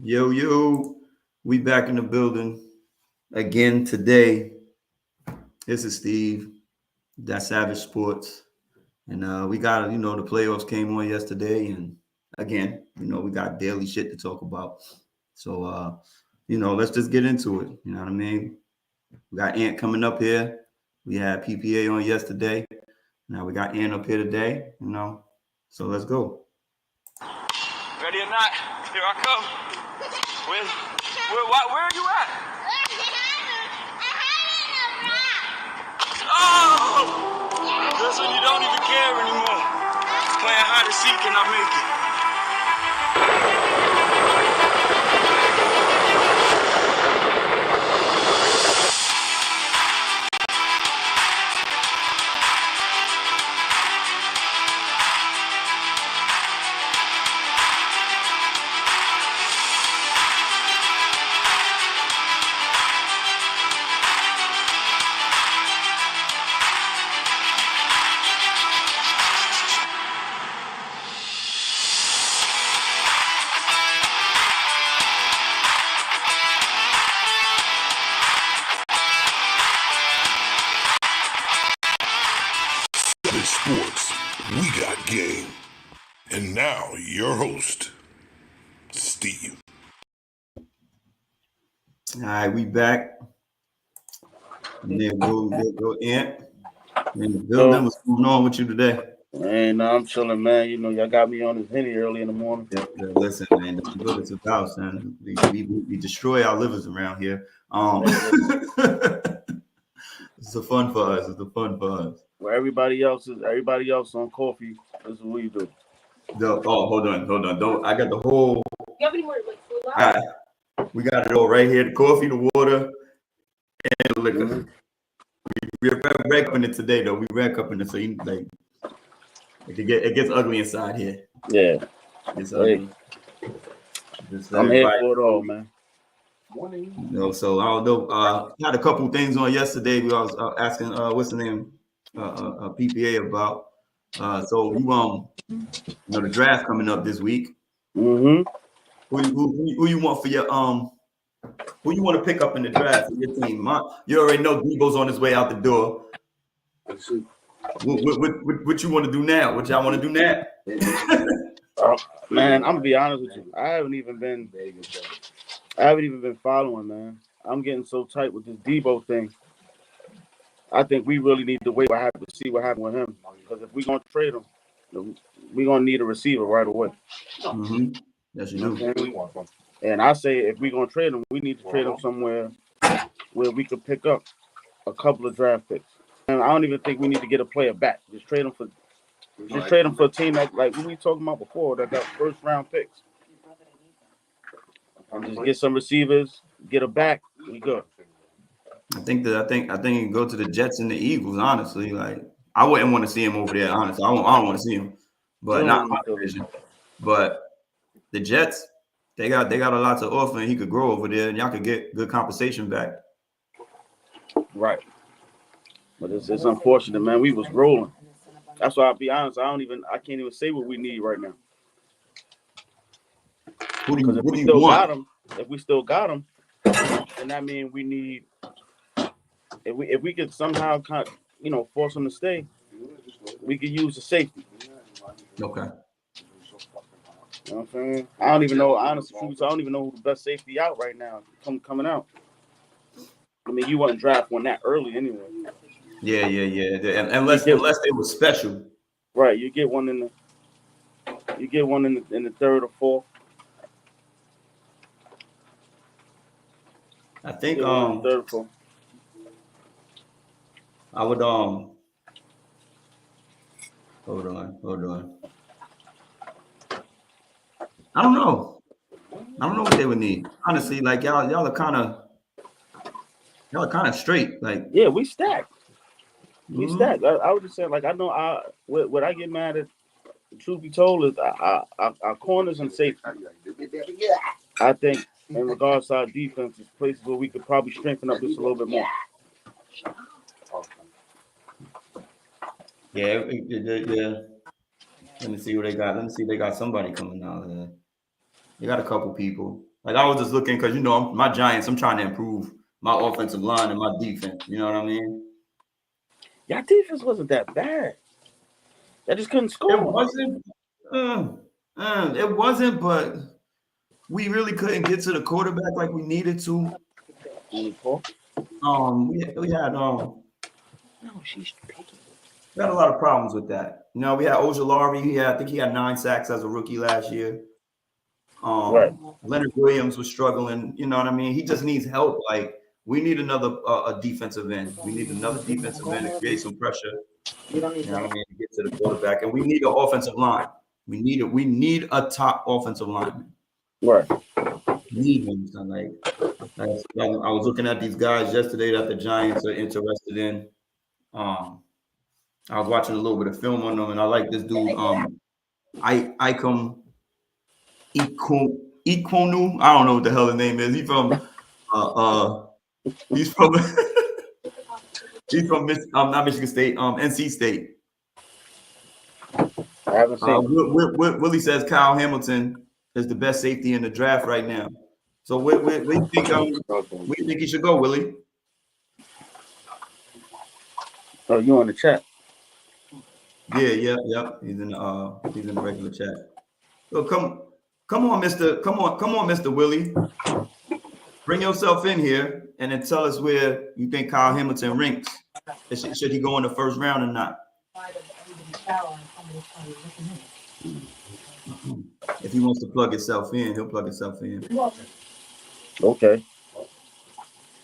Yo, we back in the building again today. This is Steve, that's Savage Sports, and we got the playoffs came on yesterday, and again, we got daily shit to talk about. So let's just get into it. You know what I mean? We got Ant coming up here. We had PPA on yesterday. Now we got Ant up here today. So let's go. Ready or not, here I come. Where are you at? Oh! That's when you don't even care anymore. Playing hide and seek and I make it. Sports, we got game. And now, your host, Steve. All right, we back. And then go Ant. In the building, what's going on with you today? Man, I'm chilling, man. Y'all got me on this Henny early in the morning. Yeah, listen, man, that's what it's about, son. We destroy our livers around here. It's fun for us. Where everybody else on coffee, this is what we do. Hold on. I got the whole. You have any more food? We got it all right here: the coffee, the water, and the liquor. Mm-hmm. We're rack up in it today, though. We rack up in it, so it gets ugly inside here. Yeah, it's ugly. I'm here for it all, man. So I don't know. Had a couple things on yesterday. I was asking what's the name, PPA about. So the draft coming up this week. Mm-hmm. Who you want for your who you want to pick up in the draft for your team? You already know Debo's on his way out the door. What you want to do now? What y'all want to do now? Man, I'm gonna be honest with you. I haven't even been following, man. I'm getting so tight with this Debo thing. I think we really need to wait to see what happened with him. Because if we're gonna trade him, we're gonna need a receiver right away. Mm-hmm. Yes, you do. And I say if we're gonna trade him, we need to trade him somewhere where we could pick up a couple of draft picks. And I don't even think we need to get a player back. Just trade him for a team that, like we talking about before, that got first round picks. And just get some receivers, get a back, we good. I think you can go to the Jets and the Eagles. Honestly, like I wouldn't want to see him over there. Honestly, I don't want to see him, but not my division. But the Jets, they got a lot to offer, and he could grow over there, and y'all could get good compensation back. Right. But it's unfortunate, man. We was rolling. That's why I'll be honest. I can't even say what we need right now. Because if we still got him, then that means we need. If we could somehow force him to stay, we could use the safety. Okay. You know what I'm saying? I don't even know, honestly, I don't even know who the best safety out right now coming out. I mean, you wouldn't draft one that early anyway. Yeah. Unless they were special. Right, you get one in the third or fourth. I think third or fourth. I would hold on. I don't know what they would need. Honestly, like y'all are kind of straight. Like yeah, we stacked. We stacked. I would just say, like, I know what I get mad at, truth be told, is our corners and safety. I think in regards to our defense, is places where we could probably strengthen up just a little bit more. Yeah. Let me see what they got. Let me see if they got somebody coming out of there. They got a couple people. Like I was just looking because my Giants. I'm trying to improve my offensive line and my defense. You know what I mean? Your defense wasn't that bad. They just couldn't It score. wasn't. It wasn't, but we really couldn't get to the quarterback like we needed to. We had No, she's picking. we had a lot of problems with that. We had Ojolari. I think he had 9 sacks as a rookie last year. Right. Leonard Williams was struggling. You know what I mean? He just needs help. Like we need another a defensive end. We need another defensive end to create some pressure. You know what I mean? To get to the quarterback, and we need an offensive line. We need a top offensive lineman. Right. Need him. So I was looking at these guys yesterday that the Giants are interested in. I was watching a little bit of film on them, and I like this dude. Ikom Ikwonu. I don't know what the hell his name is. He's from not Michigan State, NC State. I haven't seen. Willie says Kyle Hamilton is the best safety in the draft right now. So where do you think he should go, Willie? Oh, you on the chat? Yeah. He's in the regular chat. So come on, Mr. Willie. Bring yourself in here and then tell us where you think Kyle Hamilton ranks. Should he go in the first round or not? If he wants to plug himself in, he'll plug himself in. Okay.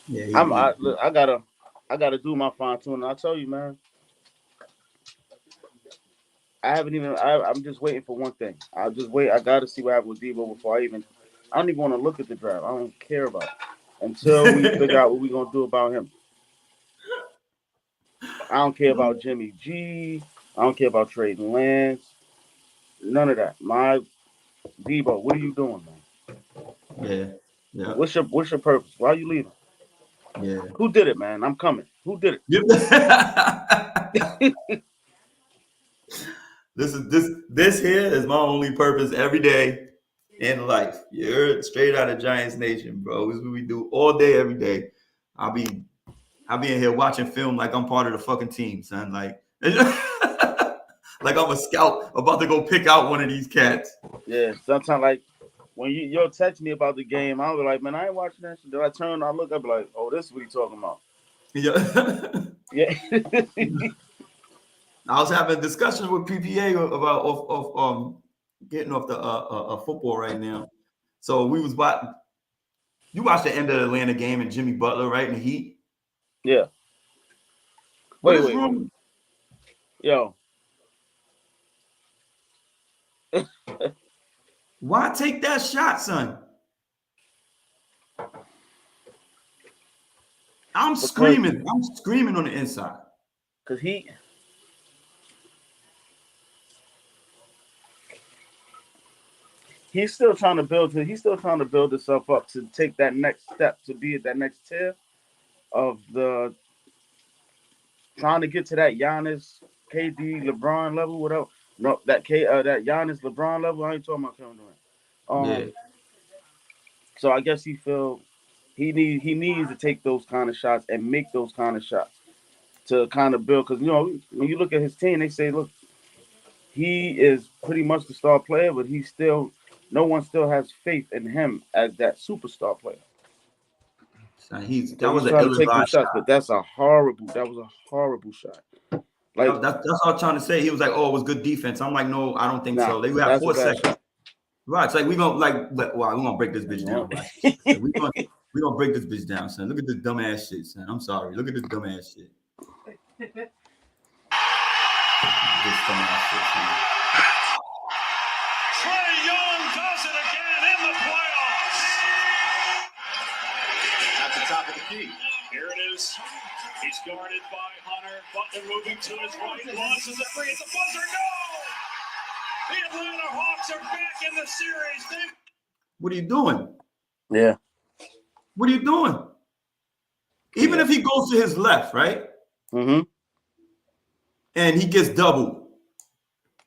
Yeah, I gotta do my fine tuning. I tell you, man. I'm just waiting for one thing. I'll just wait. I gotta see what happens with Debo before I don't even want to look at the draft. I don't care about it until we figure out what we're gonna do about him. I don't care about Jimmy G. I don't care about trading Lance. None of that. My Debo, what are you doing, man? Yeah. What's your purpose? Why are you leaving? Yeah. Who did it, man? I'm coming. Who did it? This here is my only purpose every day in life. You're straight out of Giants Nation, bro. This is what we do all day, every day. I'll be in here watching film like I'm part of the fucking team, son. Like like I'm a scout about to go pick out one of these cats. Yeah, sometimes like when you'll text me about the game, I'll be like, man, I ain't watching that shit. Then I turn, I look up, like, oh, this is what he's talking about. Yeah. I was having a discussion with PPA about getting off the football right now. So we was watching. You watched the end of the Atlanta game and Jimmy Butler, right, in the Heat. Yeah. Wait. Yo. Why take that shot, son? I'm screaming on the inside. Because he's still trying to build himself up to take that next step, to be at that next tier of the trying to get to that Giannis, KD, LeBron level, whatever. No, that Giannis, LeBron level. I ain't talking about Kevin Durant. So I guess he feel he needs to take those kind of shots and make those kind of shots to kind of build. Because when you look at his team, they say, look, he is pretty much the star player, but no one still has faith in him as that superstar player. So that was an ill-advised shot. But that was a horrible shot. Like that's what I was trying to say. He was like, "Oh, it was good defense." I'm like, "No, I don't think so." They had 4 seconds. Shot. Right? It's like we're gonna break this bitch down. Right? we're gonna break this bitch down, son. Look at this dumbass shit, son. I'm sorry. Look at this dumbass shit. This dumbass shit, son. Trae Young does it again in the playoffs. At the top of the key. Here it is. He's guarded by Hunter. Butler moving to his right. Launches a three. It's a buzzer. No! The Atlanta Hawks are back in the series. What are you doing? Yeah. What are you doing? Even if he goes to his left, right? Mm-hmm. And he gets doubled.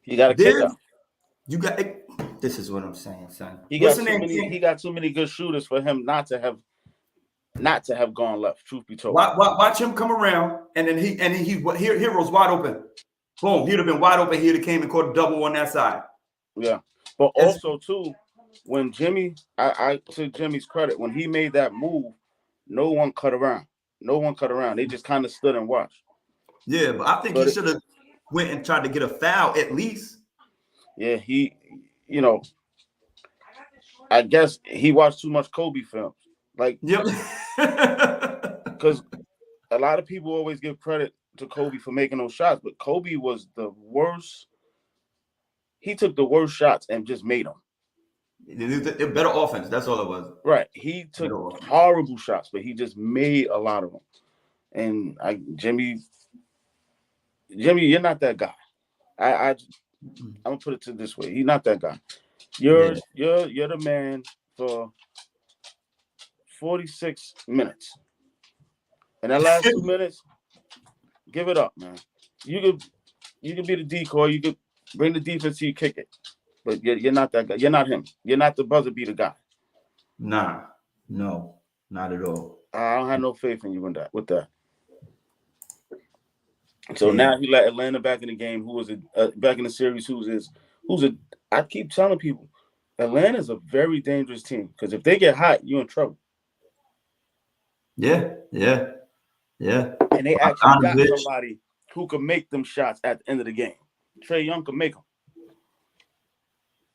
You got to kick out. This is what I'm saying, son. He What's got the too name? many. He got too many good shooters for him not to have gone left. Truth be told, Watch him come around, and then Hero's wide open. Boom, he'd have been wide open. He'd have came and caught a double on that side. yeah. But also too, when Jimmy, I to Jimmy's credit, when he made that move, no one cut around. No one cut around. They just kind of stood and watched. Yeah, but I think he should have went and tried to get a foul at least. Yeah, I guess he watched too much Kobe films. Like, yep. Because a lot of people always give credit to Kobe for making those shots, but Kobe was the worst. He took the worst shots and just made them. Better offense. That's all it was. Right. He took horrible shots, but he just made a lot of them. And Jimmy, you're not that guy. I'm gonna put it to this way: he's not that guy. You're the man for 46 minutes. And that last 2 minutes, give it up, man. You could be the decoy. You could bring the defense till you kick it. But you're not that guy. You're not him. You're not the buzzer beater guy. Nah, no, not at all. I don't have no faith in you with that. So now he let Atlanta back in the game. Who was back in the series? I keep telling people, Atlanta's a very dangerous team because if they get hot, you're in trouble. Yeah. And they actually got somebody who can make them shots at the end of the game. Trae Young can make them.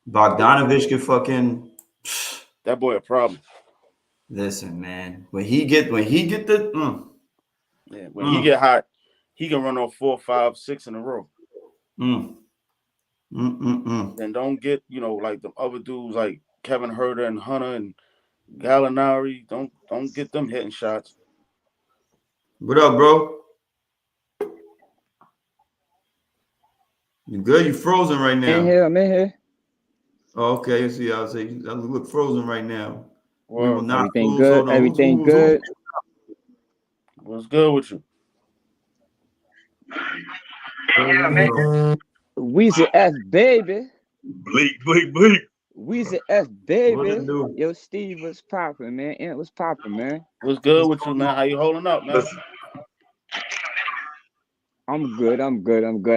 Bogdanovich can fucking. That boy a problem. Listen, man. When he get the. He get hot, he can run off 4, 5, 6 in a row. And don't get like the other dudes like Kevin Huerter and Hunter and Gallinari. Don't get them hitting shots. What up, bro? You good? You frozen right now? I'm in here. Oh, okay. You see, I look frozen right now. Well, we will not everything lose. Good. Everything good. What's good with you? Weezy F, baby. Bleak. Weezy F, baby. Yo, Steve, what's poppin', man? What's poppin', man? What's good with you, man? How you holding up, man? I'm good.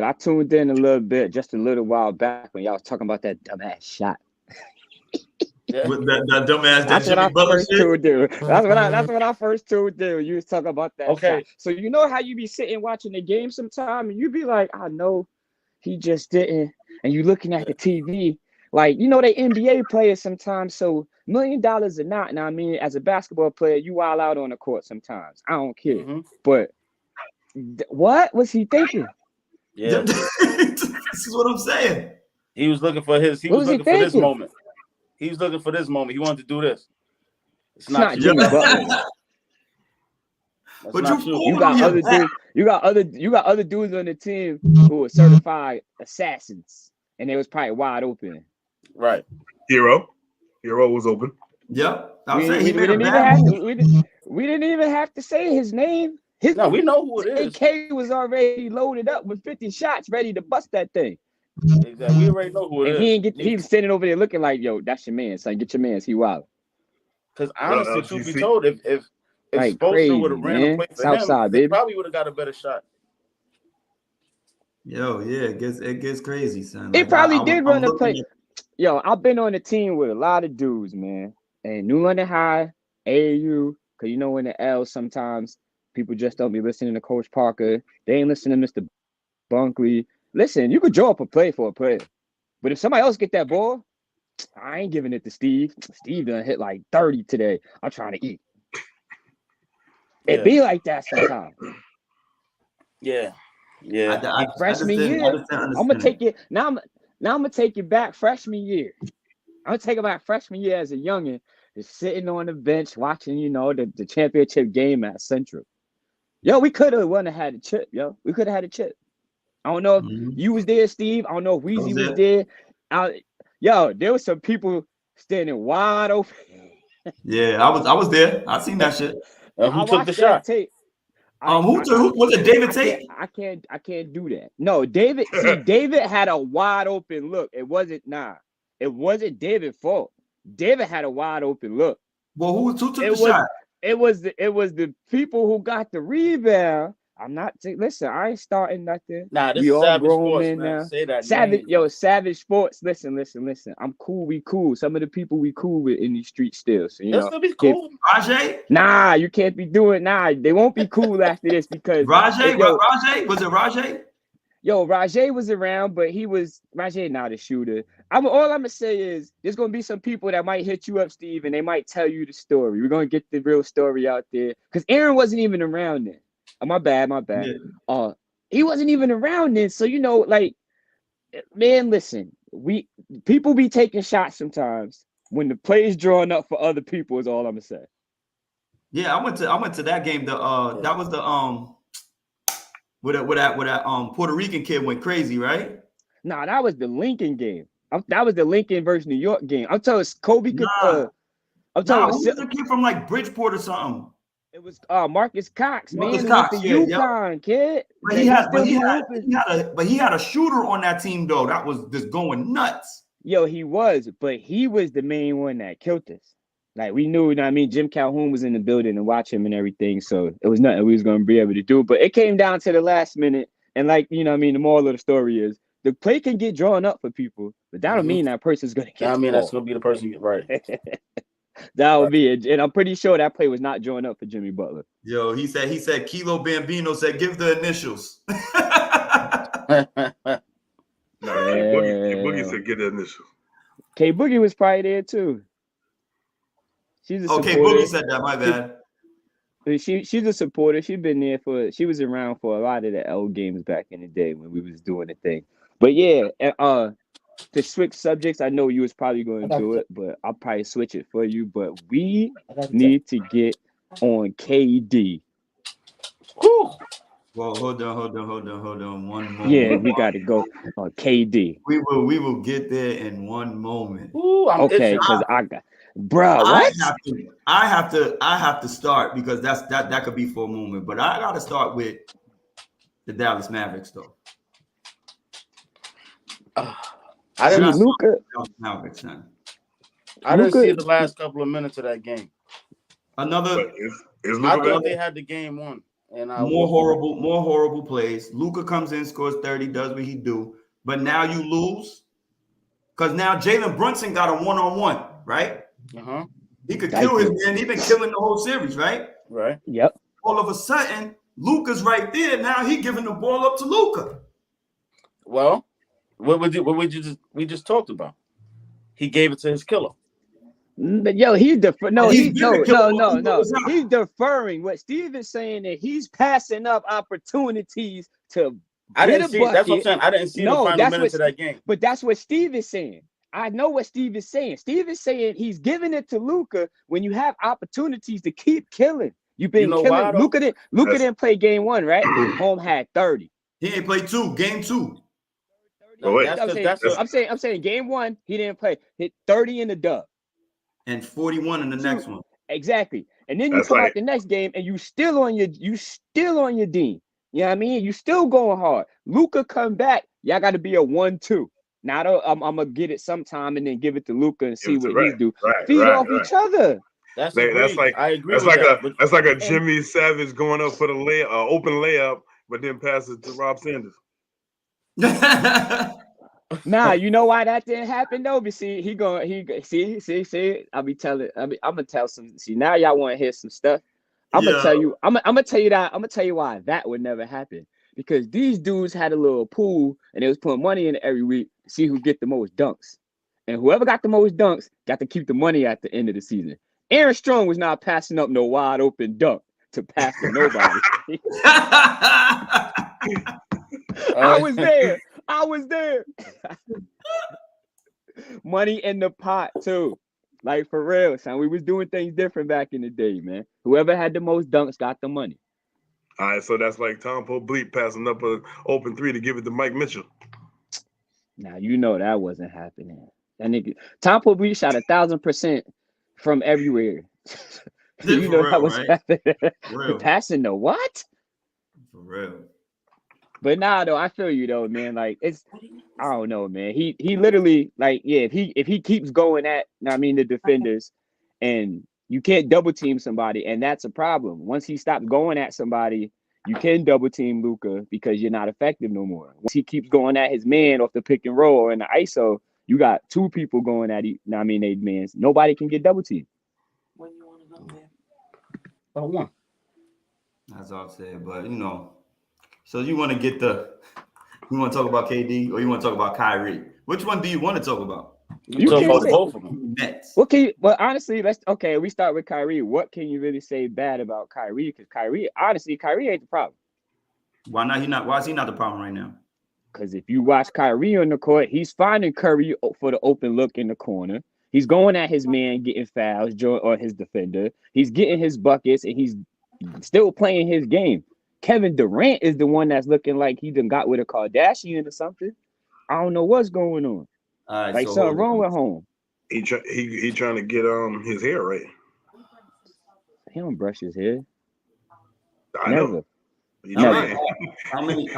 I tuned in a little bit just a little while back when y'all was talking about that dumbass shot. With that dumbass. That's what I first tuned in. That's what I first tuned in. You was talking about that shot. So you know how you be sitting watching the game sometime and you be like, I know he just didn't. And you looking at the TV. Like, they NBA players sometimes, so $1 million or not. Now, I mean, as a basketball player, you wild out on the court sometimes. I don't care. But what was he thinking? Yeah. This is what I'm saying. He was looking for his. He was looking for this moment. He was looking for this moment. He wanted to do this. It's not Jimmy Butler. But you got other dudes. You got other dudes on the team who were certified assassins, and they was probably wide open. Right. Hero was open. Yeah. We didn't even have to say his name. We know who it is. AK was already loaded up with 50 shots, ready to bust that thing. Exactly. We already know who it is. He was standing over there looking like, yo, that's your man, son. Get your man. He wild. Because honestly, truth be told, if like Spoelstra would have ran away for Southside, him, they probably would have got a better shot. Yo, yeah, it gets crazy, son. It probably did run a play. Yo, I've been on the team with a lot of dudes, man. And New London High, AAU, because in the L sometimes people just don't be listening to Coach Parker. They ain't listening to Mr. Bunkley. Listen, you could draw up a play for a player. But if somebody else get that ball, I ain't giving it to Steve. Steve done hit like 30 today. I'm trying to eat. It be like that sometimes. Yeah. Freshman year, I'm gonna take it. Now I'm gonna take it back freshman year. I'm gonna take it back freshman year as a youngin', just sitting on the bench watching, the championship game at Central. Yo, we could have had a chip, yo. We could have had a chip. I don't know if you was there, Steve. I don't know if Weezy was there. There was some people standing wide open. Yeah, I was there. I seen that shit. Who took the shot? Who was it? David Tate? I can't do that. No, David. See, David had a wide open look. It wasn't it wasn't David's fault. David had a wide open look. Well, who took the shot? It was the people who got the rebound. I'm not listen. I ain't starting nothing. Nah, this we is all Savage grown Sports, men man. now. Say that Savage, name. Savage Sports. Listen. I'm cool. We cool. Some of the people we cool with in these streets still. So They'll still be cool. Rajay? Nah, you can't be doing. Nah, they won't be cool after this because Rajay. Was it Rajay? Yo, Rajay was around, but Rajay not a shooter. All I'm gonna say is there's gonna be some people that might hit you up, Steve, and they might tell you the story. We're gonna get the real story out there because Aaron wasn't even around then. Oh, my bad. Yeah. He wasn't even around then, so like, man, listen, people be taking shots sometimes when the play is drawn up for other people. Is all I'm gonna say. Yeah, I went to that game. That was the where that Puerto Rican kid went crazy, right? Nah, that was the Lincoln game. That was the Lincoln versus New York game. I'm telling Kobe could. I'm telling who was the kid from like Bridgeport or something? It was Marcus Cox, Marcus man. Cox, He was the UConn kid. But he had a shooter on that team though. That was just going nuts. Yo, he was, but he was the main one that killed us. Like we knew, Jim Calhoun was in the building and watch him and everything, so it was nothing we was gonna be able to do. But it came down to the last minute, and like the moral of the story is the play can get drawn up for people, but that don't mean that person's gonna get. That's gonna be the person, right? That would be it, and I'm pretty sure that play was not drawn up for Jimmy Butler. Yo, he said Kilo Bambino said give the initials. Boogie said get the initials. K Boogie was probably there too. She's a supporter. Okay, Boogie said that. My bad. She's a supporter. She was around for a lot of the L games back in the day when we was doing the thing. But yeah, to switch subjects, I know you was probably going to do it, but I'll probably switch it for you. But we need to get on KD. Whew. Well, hold on. One moment. Yeah, we got to go on KD. We will get there in one moment. Ooh, okay, because I got. Bro, what? I have to start because that could be for a moment, but I got to start with the Dallas Mavericks though. I didn't see the last couple of minutes of that game. I thought they had the game won, and more horrible plays. Luka comes in, scores 30, does what he do, but now you lose because now Jalen Brunson got a one-on-one, right? He could kill his man. He's been killing the whole series, right? Right. Yep. All of a sudden, Luka's right there. Now he giving the ball up to Luka. Well, what we just talked about? He gave it to his killer. But yo, he's deferring. He's deferring. What Steve is saying that he's passing up opportunities to. I didn't see. That's what I'm saying. I didn't see the final minutes of that game. But that's what Steve is saying. I know what Steve is saying. Steve is saying he's giving it to Luka when you have opportunities to keep killing. You've been killing. Luka didn't play game one, right? Home had 30. He ain't played game two. I'm saying game one, he didn't play. Hit 30 in the dub. And 41 in the next one. Exactly. And then you come out the next game and you still on your Dean. You know what I mean? You still going hard. Luka come back. Y'all got to be a 1-2. Now I'm gonna get it sometime and then give it to Luka and see what he do. Feed off each other. That's like I agree. That's like a Jimmy Savage going up for the open layup, but then pass it to Rob Sanders. Nah, you know why that didn't happen though? But see, I'm gonna tell some. See, now y'all want to hear some stuff. I'm gonna tell you. I'm gonna tell you that. I'm gonna tell you why that would never happen. Because these dudes had a little pool and they was putting money in it every week to see who get the most dunks. And whoever got the most dunks got to keep the money at the end of the season. Aaron Strong was not passing up no wide open dunk to pass to nobody. I was there. Money in the pot too. Like for real, son. We was doing things different back in the day, man. Whoever had the most dunks got the money. All right, so that's like Tom Bleep passing up an open three to give it to Mike Mitchell. Now you know that wasn't happening. That nigga Tom Bleep shot 1,000% from everywhere. You know that was happening. Passing the what? For real. But nah, though, I feel you though, man. Like I don't know, man. He literally like, yeah, if he keeps going at, the defenders, and you can't double team somebody, and that's a problem. Once he stops going at somebody, you can double team Luka because you're not effective no more. Once he keeps going at his man off the pick and roll or in the ISO, you got two people going at they mans. Nobody can get double teamed. When you want to go there? Oh, one. That's all I'm saying. But so you want to talk about KD or you want to talk about Kyrie? Which one do you want to talk about? You talk about both of them. Nets. Well, honestly, we start with Kyrie. What can you really say bad about Kyrie? Because Kyrie ain't the problem. Why not? Why is he not the problem right now? Because if you watch Kyrie on the court, he's finding Curry for the open look in the corner. He's going at his man, getting fouls, or his defender. He's getting his buckets, and he's still playing his game. Kevin Durant is the one that's looking like he done got with a Kardashian or something. I don't know what's going on. Like something wrong with home. He trying to get his hair right. He don't brush his hair. I know. Never. How many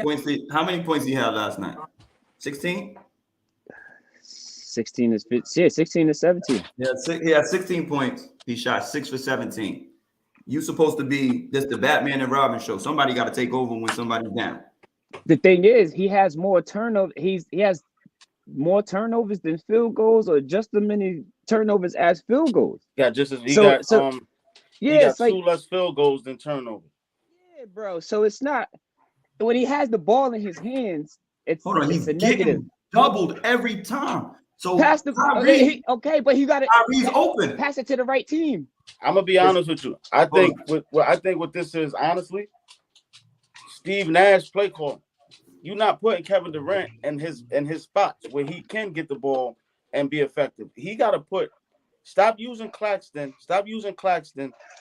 points did he have last night? 16? 16 is 15. Yeah, 16 to 17. Yeah, he had 16 points. He shot 6 for 17. You supposed to be the Batman and Robin show. Somebody got to take over when somebody's down. The thing is, he has more turnover. He has more turnovers than field goals, or just as many turnovers as field goals. Yeah, just as he got two less field goals than turnovers. Yeah, bro. So it's not when he has the ball in his hands. It's he's a negative. Doubled every time. So pass the Kyrie, but he got it. Kyrie's open. Pass it to the right team. I'm gonna be honest with you. I think what this is, honestly, Steve Nash play call. You're not putting Kevin Durant in his spots where he can get the ball and be effective. He got to stop using Claxton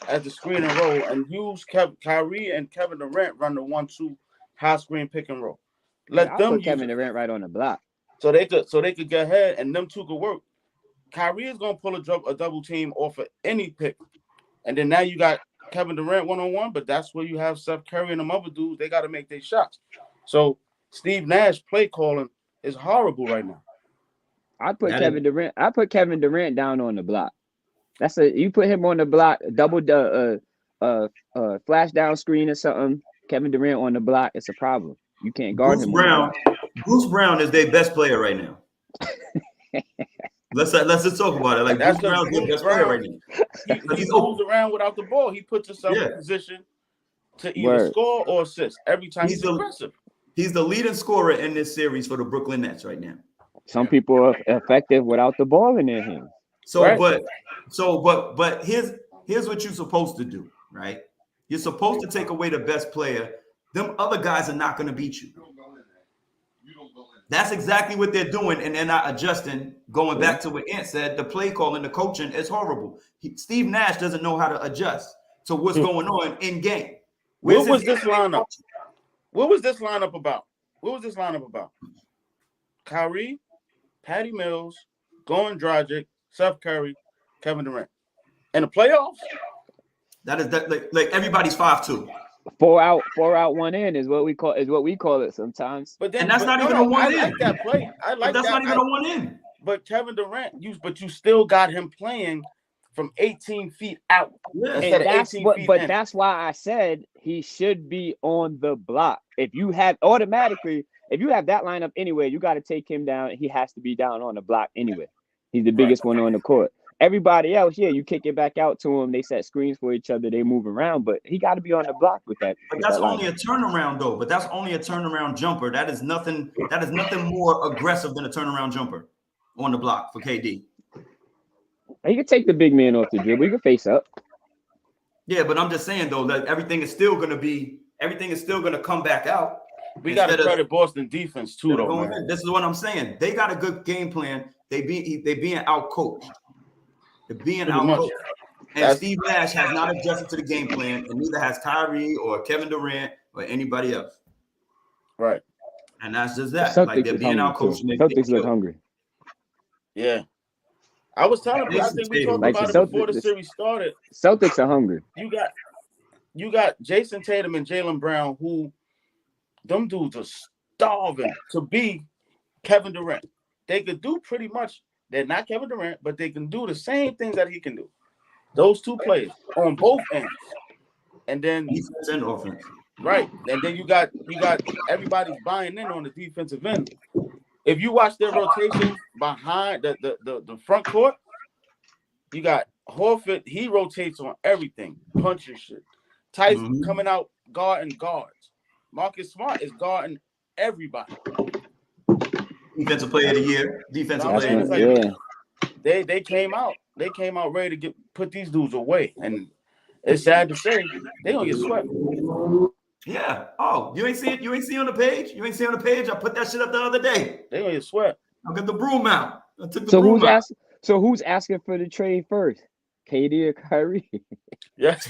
as the screen and roll, and use Kyrie and Kevin Durant run the 1-2 high screen pick and roll. Let them put Kevin Durant right on the block. So they could get ahead, and them two could work. Kyrie is gonna pull a double team off of any pick, and then now you got Kevin Durant 1-on-1. But that's where you have Steph Curry and them other dudes. They got to make their shots. So Steve Nash play calling is horrible right now. I put Kevin Durant down on the block. You put him on the block, double flash down screen or something. Kevin Durant on the block, it's a problem. You can't guard him. Bruce Brown is their best player right now. Let's just talk about it. Like Bruce Brown's their best player right now. He moves around without the ball. He puts himself in position to either score or assist every time. He's aggressive. He's the leading scorer in this series for the Brooklyn Nets right now. Some people are effective without the ball in their hands. But here's what you're supposed to do, right? You're supposed to take away the best player. Them other guys are not going to beat you. That's exactly what they're doing, and they're not adjusting. Going back to what Ant said, the play calling, the coaching is horrible. Steve Nash doesn't know how to adjust to what's going on in game. What was this lineup? What was this lineup about? Kyrie, Patty Mills, Goran Dragic, Steph Curry, Kevin Durant. In the playoffs? That is like everybody's 5-2. 4 out, 1 in is what we call it sometimes. But that's not even a 1 in. I like that play. That's not even a 1 in. But Kevin Durant, you still got him playing from 18 feet out. Yeah. That's why I said he should be on the block. If you have that lineup anyway, you got to take him down. He has to be down on the block anyway. He's the biggest one on the court. Everybody else, you kick it back out to him. They set screens for each other. They move around, but he got to be on the block with that. But that's only a turnaround, though. But that's only a turnaround jumper. That is nothing more aggressive than a turnaround jumper on the block for KD. He can take the big man off the dribble. He can face up. Yeah, but I'm just saying though that everything is still going to come back out. We got to credit Boston defense too, though. Man. This is what I'm saying. They got a good game plan. They being out coached. They're being out coached. And Steve Nash has not adjusted to the game plan, and neither has Kyrie or Kevin Durant or anybody else. Right. And that's just that. Like they're being out coached. Celtics look hungry. Yeah. I was telling you, I think we talked about it before the series started. Celtics are hungry. You got Jason Tatum and Jaylen Brown, who them dudes are starving to be Kevin Durant. They could do pretty much. They're not Kevin Durant, but they can do the same things that he can do. Those two players on both ends, and then defense and offense. Right, and then you got everybody's buying in on the defensive end. If you watch their rotations behind the front court, you got Horford. He rotates on everything, punching shit. Tyson coming out guarding guards. Marcus Smart is guarding everybody. Defensive player of the year. Defensive player of the year. They came out. They came out ready to put these dudes away, and it's sad to say they gonna get swept. Yeah. Oh, you ain't see it. You ain't see on the page. You ain't see on the page. I put that shit up the other day. They gonna get swept. I got the broom out. I took the broom out. Who's asking for the trade first? KD or Kyrie? Yes.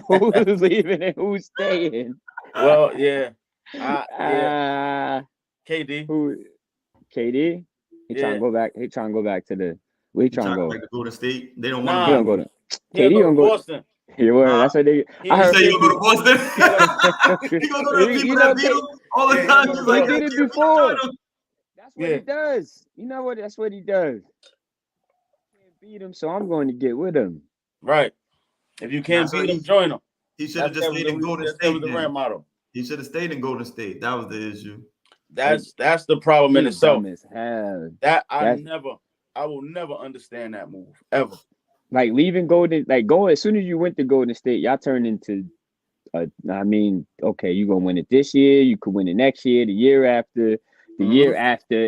who's leaving and who's staying? Well, yeah. KD. Who? KD? He trying to go back. He trying to go back to the. Where he trying to go? Like the Golden State. They don't want to. He don't go to. KD don't go to Boston. That's what they. I heard you go to Boston. He gonna go to the people that beat him all the time. Just he did it before. That's what he does. You know what? That's what he does. Can't beat him, so I'm going to get with him. Right. If you can't beat him, join him. He should have just stayed in Golden State. That was the Durant model. He should have stayed in Golden State. That was the issue. That's the problem in itself. I will never understand that move ever. Like leaving as soon as you went to Golden State, y'all turned into okay, you're gonna win it this year, you could win it next year, the year after,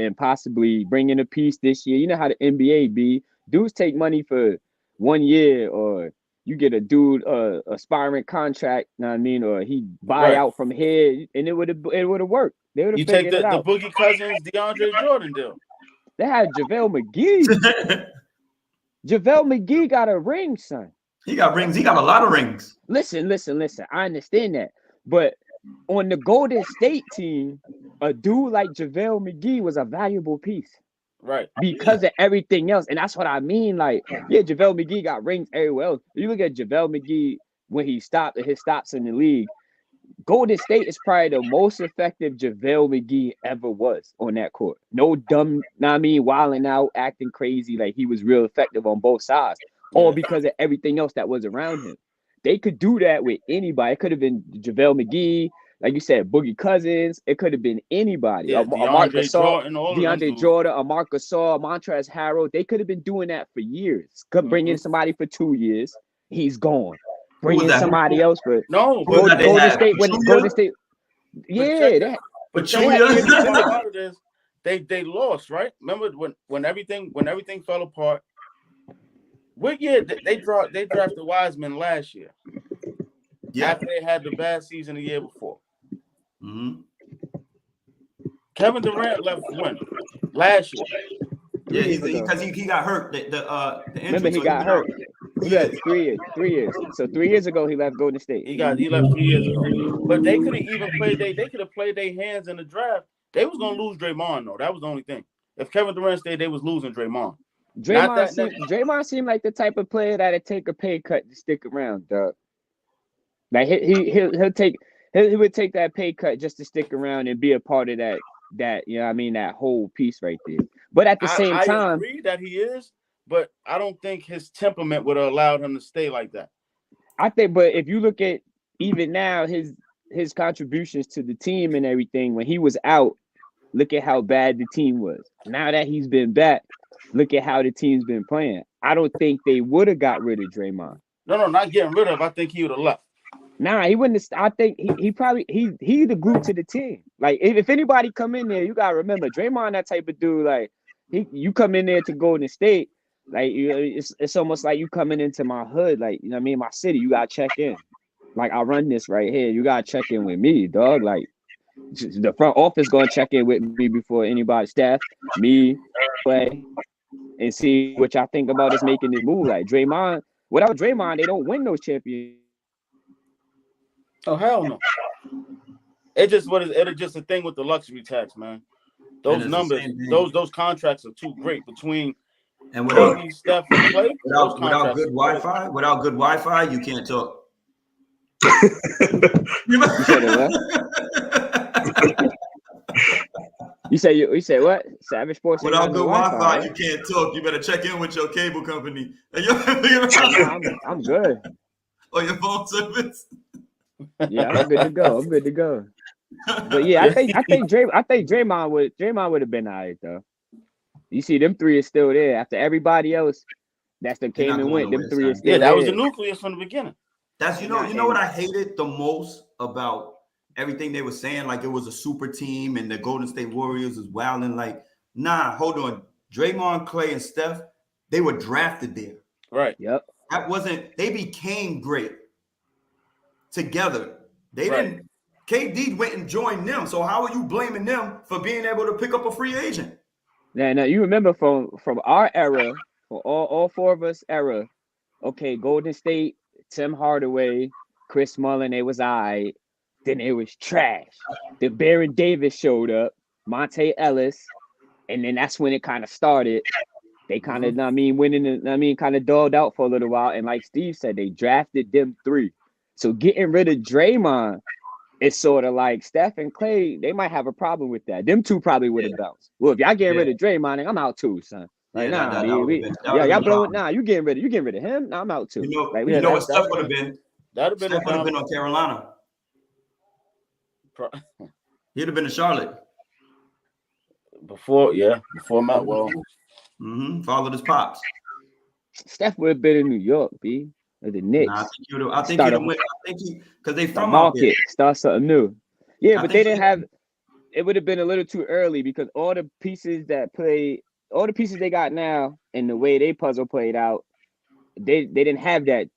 and possibly bring in a piece this year. You know how the NBA be. Dudes take money for 1 year, or you get a dude aspiring contract, you know what I mean, or he buy out from here, and it would have worked. They would have take the Boogie Cousins, DeAndre Jordan deal. They had JaVale McGee. JaVale McGee got a ring, son. He got rings. He got a lot of rings. Listen. I understand that. But on the Golden State team, a dude like JaVale McGee was a valuable piece. Right. Because of everything else. And that's what I mean. Like, JaVale McGee got rings everywhere else. You look at JaVale McGee when he stopped his stops in the league. Golden State is probably the most effective JaVale McGee ever was on that court. No dumb, wilding out, acting crazy. Like, he was real effective on both sides. All because of everything else that was around him. They could do that with anybody. It could have been JaVale McGee, like you said, Boogie Cousins. It could have been anybody. Yeah, DeAndre Jordan, Marc Gasol, Montrezl Harrell. They could have been doing that for years. Could bring in somebody for 2 years. He's gone. Bring in somebody else for Golden State. Golden State. Yeah, they lost, right? Remember when everything fell apart. What year they drafted Wiseman last year? Yeah, after they had the bad season the year before. Mm-hmm. Kevin Durant left when? Last year. Yeah, because he got hurt. Remember, he got hurt. Yeah, 3 years. So 3 years ago, he left Golden State. He left 3 years ago. But they could have even played. They could have played their hands in the draft. They was gonna lose Draymond though. That was the only thing. If Kevin Durant stayed, they was losing Draymond. Draymond seemed like the type of player that'd take a pay cut to stick around, dog. Like he would take that pay cut just to stick around and be a part of that you know what I mean, that whole piece right there. But at the same time, I agree that he is, but I don't think his temperament would have allowed him to stay like that. I think, but if you look at even now his contributions to the team and everything, when he was out, look at how bad the team was. Now that he's been back, look at how the team's been playing. I don't think they would have got rid of Draymond. No, not getting rid of. I think he would have left. Nah, he wouldn't have. I think he probably he the glue to the team. Like if anybody come in there, you gotta remember Draymond, that type of dude. Like you come in there to Golden State, like it's almost like you coming into my hood, like you know what I mean, my city. You gotta check in. Like I run this right here. You gotta check in with me, dog. Like the front office gonna check in with me before anybody, staff, me, play, and see what y'all think about us making this move. Like Draymond, without Draymond, they don't win those championships. Oh hell no! It's just a thing with the luxury tax, man. Those numbers, those contracts are too great between and without Steph and Clay. Without good Wi-Fi, you can't talk. You say what? Savage Sports. Without good Wi-Fi, right? You can't talk. You better check in with your cable company. I'm good. Or your phone service. Yeah, I'm good to go. I'm good to go. But yeah, I think Draymond would have been all right though. You see, them three is still there after everybody else. That's the came and went. Them three is still there. That was the nucleus from the beginning. That's you know what I hated the most about everything they were saying, like it was a super team and the Golden State Warriors was wilding. Like, nah, hold on. Draymond, Clay, and Steph, they were drafted there. Right. Yep. They became great together. They didn't. KD went and joined them. So how are you blaming them for being able to pick up a free agent? Now you remember from our era, for all four of us era, okay, Golden State, Tim Hardaway, Chris Mullin, they was all right. Then it was trash. The Baron Davis showed up, Monte Ellis, and then that's when it kind of started. They kind of, winning, kind of dulled out for a little while. And like Steve said, they drafted them three. So getting rid of Draymond, it's sort of like Steph and Clay, they might have a problem with that. Them two probably would have bounced. Well, if y'all getting rid of Draymond, I'm out too, son. Like, y'all blowing. Nah, you getting rid of him? Nah, I'm out too. You know what Steph would have been? That'd have been. Steph would have been on Carolina. He'd have been in Charlotte. Before Matt. Well, followed his pops. Steph would have been in New York, B. Or the Knicks. Nah, I think he'd have went. Because they from market, start something new. Yeah, but they didn't have. It would have been a little too early because all the pieces they got now and the way they puzzle played out, they didn't have that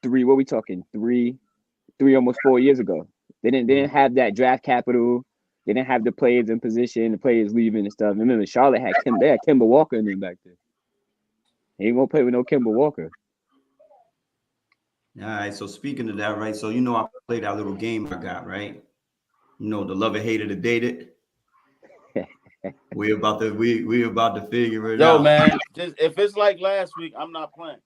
3. What we talking 3 almost 4 years ago. They didn't have that draft capital. They didn't have the players in position, the players leaving and stuff. Remember, Charlotte had Kemba Walker in them back there. He ain't gonna play with no Kemba Walker. All right. So speaking of that, right? So I played that little game I got, right? The love and hate of the dated. we about to figure it out. Yo, man, if it's like last week, I'm not playing.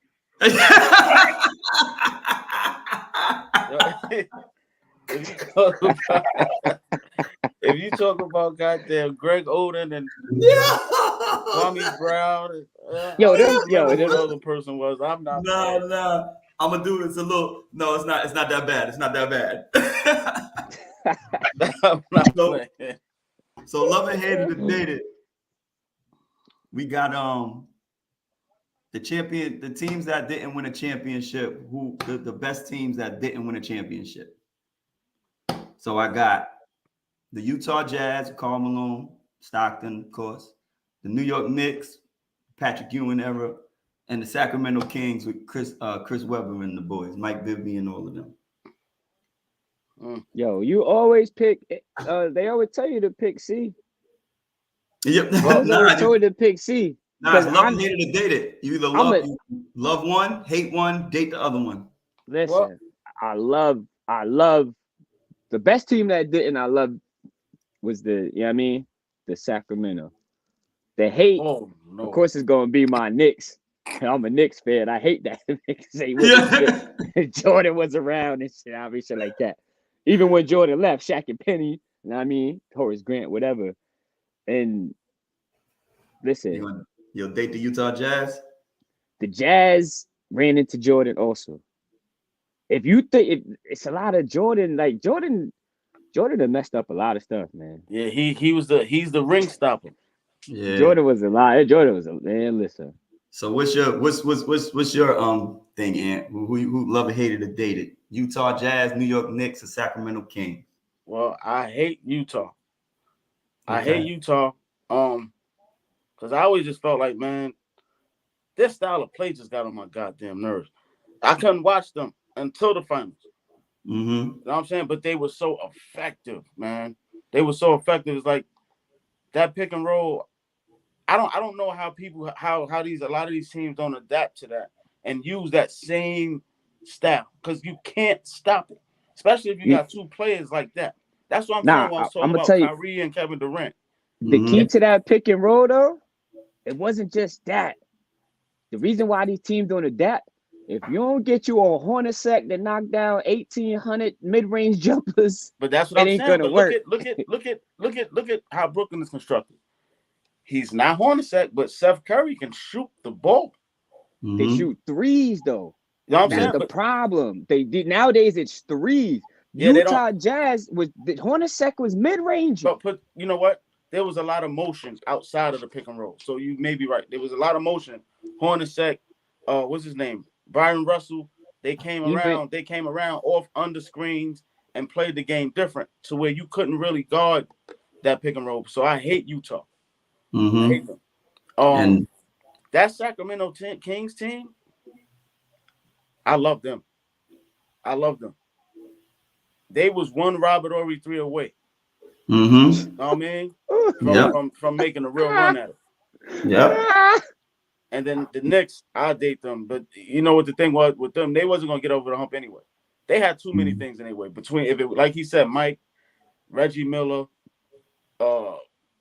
If you talk about goddamn Greg Oden and Kwame Brown, the other person was, I'm not. No. I'm gonna do this a little. No, it's not. It's not that bad. It's not that bad. I'm not playing. So love and hate of the dated. We got the teams that didn't win a championship. The best teams that didn't win a championship. So I got the Utah Jazz, Karl Malone, Stockton, of course. The New York Knicks, Patrick Ewing era, and the Sacramento Kings with Chris Webber and the boys, Mike Bibby and all of them. Yo, you always pick. They always tell you to pick C. Yep. I told you to pick C. Nah, it's love and hate to date it. You either love one, hate one, date the other one. Listen, I love the best team that didn't. I love was the Sacramento. The hate, of course, is gonna be my Knicks. I'm a Knicks fan. I hate that. Jordan was around and shit like that. Even when Jordan left, Shaq and Penny, Horace Grant, whatever. And listen, you'll date the Utah Jazz? The Jazz ran into Jordan also. If you think it's a lot of Jordan, like Jordan had messed up a lot of stuff, man. Yeah, he's the ring stopper. Yeah. Jordan was a lie. Jordan was a man. Listen. So what's your thing, Ant? Who love and hated or dated? Utah Jazz, New York Knicks, or Sacramento Kings? Well, I hate Utah. Okay. I hate Utah. Because I always just felt like, man, this style of play just got on my goddamn nerves. I couldn't watch them until the finals. Mm-hmm. You know what I'm saying? But they were so effective, man. They were so effective. It's like that pick and roll. I don't know how a lot of these teams don't adapt to that and use that same style because you can't stop it, especially if you got two players like that. That's what I'm saying. I was talking about Kyrie and Kevin Durant. The key to that pick and roll, though, it wasn't just that. The reason why these teams don't adapt If you don't get you a Hornacek to knock down 1,800 mid-range jumpers, but that's what I'm saying. Gonna but work. Look at how Brooklyn is constructed. He's not Hornacek, but Seth Curry can shoot the ball. They shoot threes though. You know what I'm That's saying? the problem. They did nowadays. It's threes. Yeah, Utah Jazz Hornacek was mid-range. But you know what? There was a lot of motion outside of the pick and roll. So you may be right. There was a lot of motion. Hornacek, what's his name? Byron Russell. They came around off under screens and played the game different to where you couldn't really guard that pick and roll. So I hate Utah. I hate them. And that Sacramento Kings team, I love them. They was one Robert Horry 3 away. You know what I mean? From making a real run at it. Yeah. And then the Knicks, I'll date them. But you know what the thing was with them? They wasn't going to get over the hump anyway. They had too many things anyway. Like he said, Mike, Reggie Miller,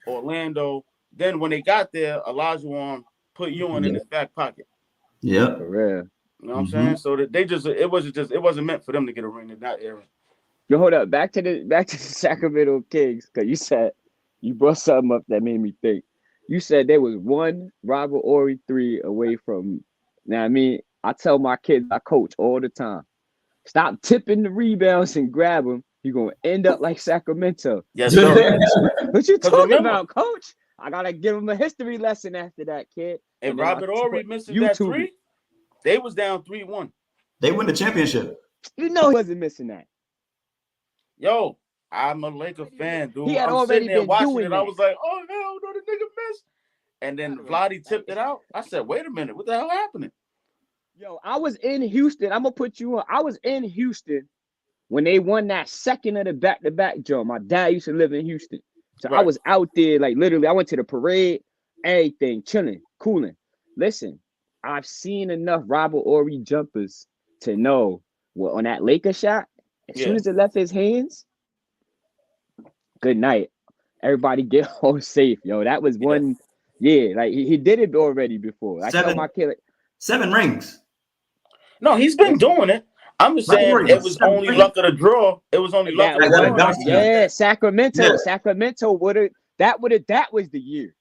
Orlando. Then when they got there, Olajuwon put Ewing in his back pocket. Yeah. For real. You know what I'm saying? So that it wasn't meant for them to get a ring in that era. Yo, hold up. Back to the Sacramento Kings, because you brought something up that made me think. You said there was one Robert Horry 3 away from. Now, I mean, I tell my kids, I coach all the time, stop tipping the rebounds and grab them. You're gonna end up like Sacramento. Yes, sir. What you talking about, coach? I gotta give them a history lesson after that, kid. And Robert Horry missing that 3, they was down 3-1. They win the championship. You know he wasn't missing that. Yo, I'm a Laker fan, dude. He had I'm already sitting there been watching doing it. that. I was like, oh, hell no, the nigga missed. And then Vladdy tipped it out. I said, wait a minute. What the hell happening? Yo, I was in Houston. I'm going to put you on. I was in Houston when they won that second of the back-to-back jump. My dad used to live in Houston. So I was out there, like, literally, I went to the parade, everything, chilling, cooling. Listen, I've seen enough Robert Horry jumpers to know, well, on that Laker shot, as soon as it left his hands, good night. Everybody get home safe, yo. That was one, like he did it already before. I tell my kid, 7 rings. No, he's been doing it. I'm just saying it was only luck of the draw. It was only luck of the draw. Yeah, Sacramento. Yeah. Sacramento that was the year.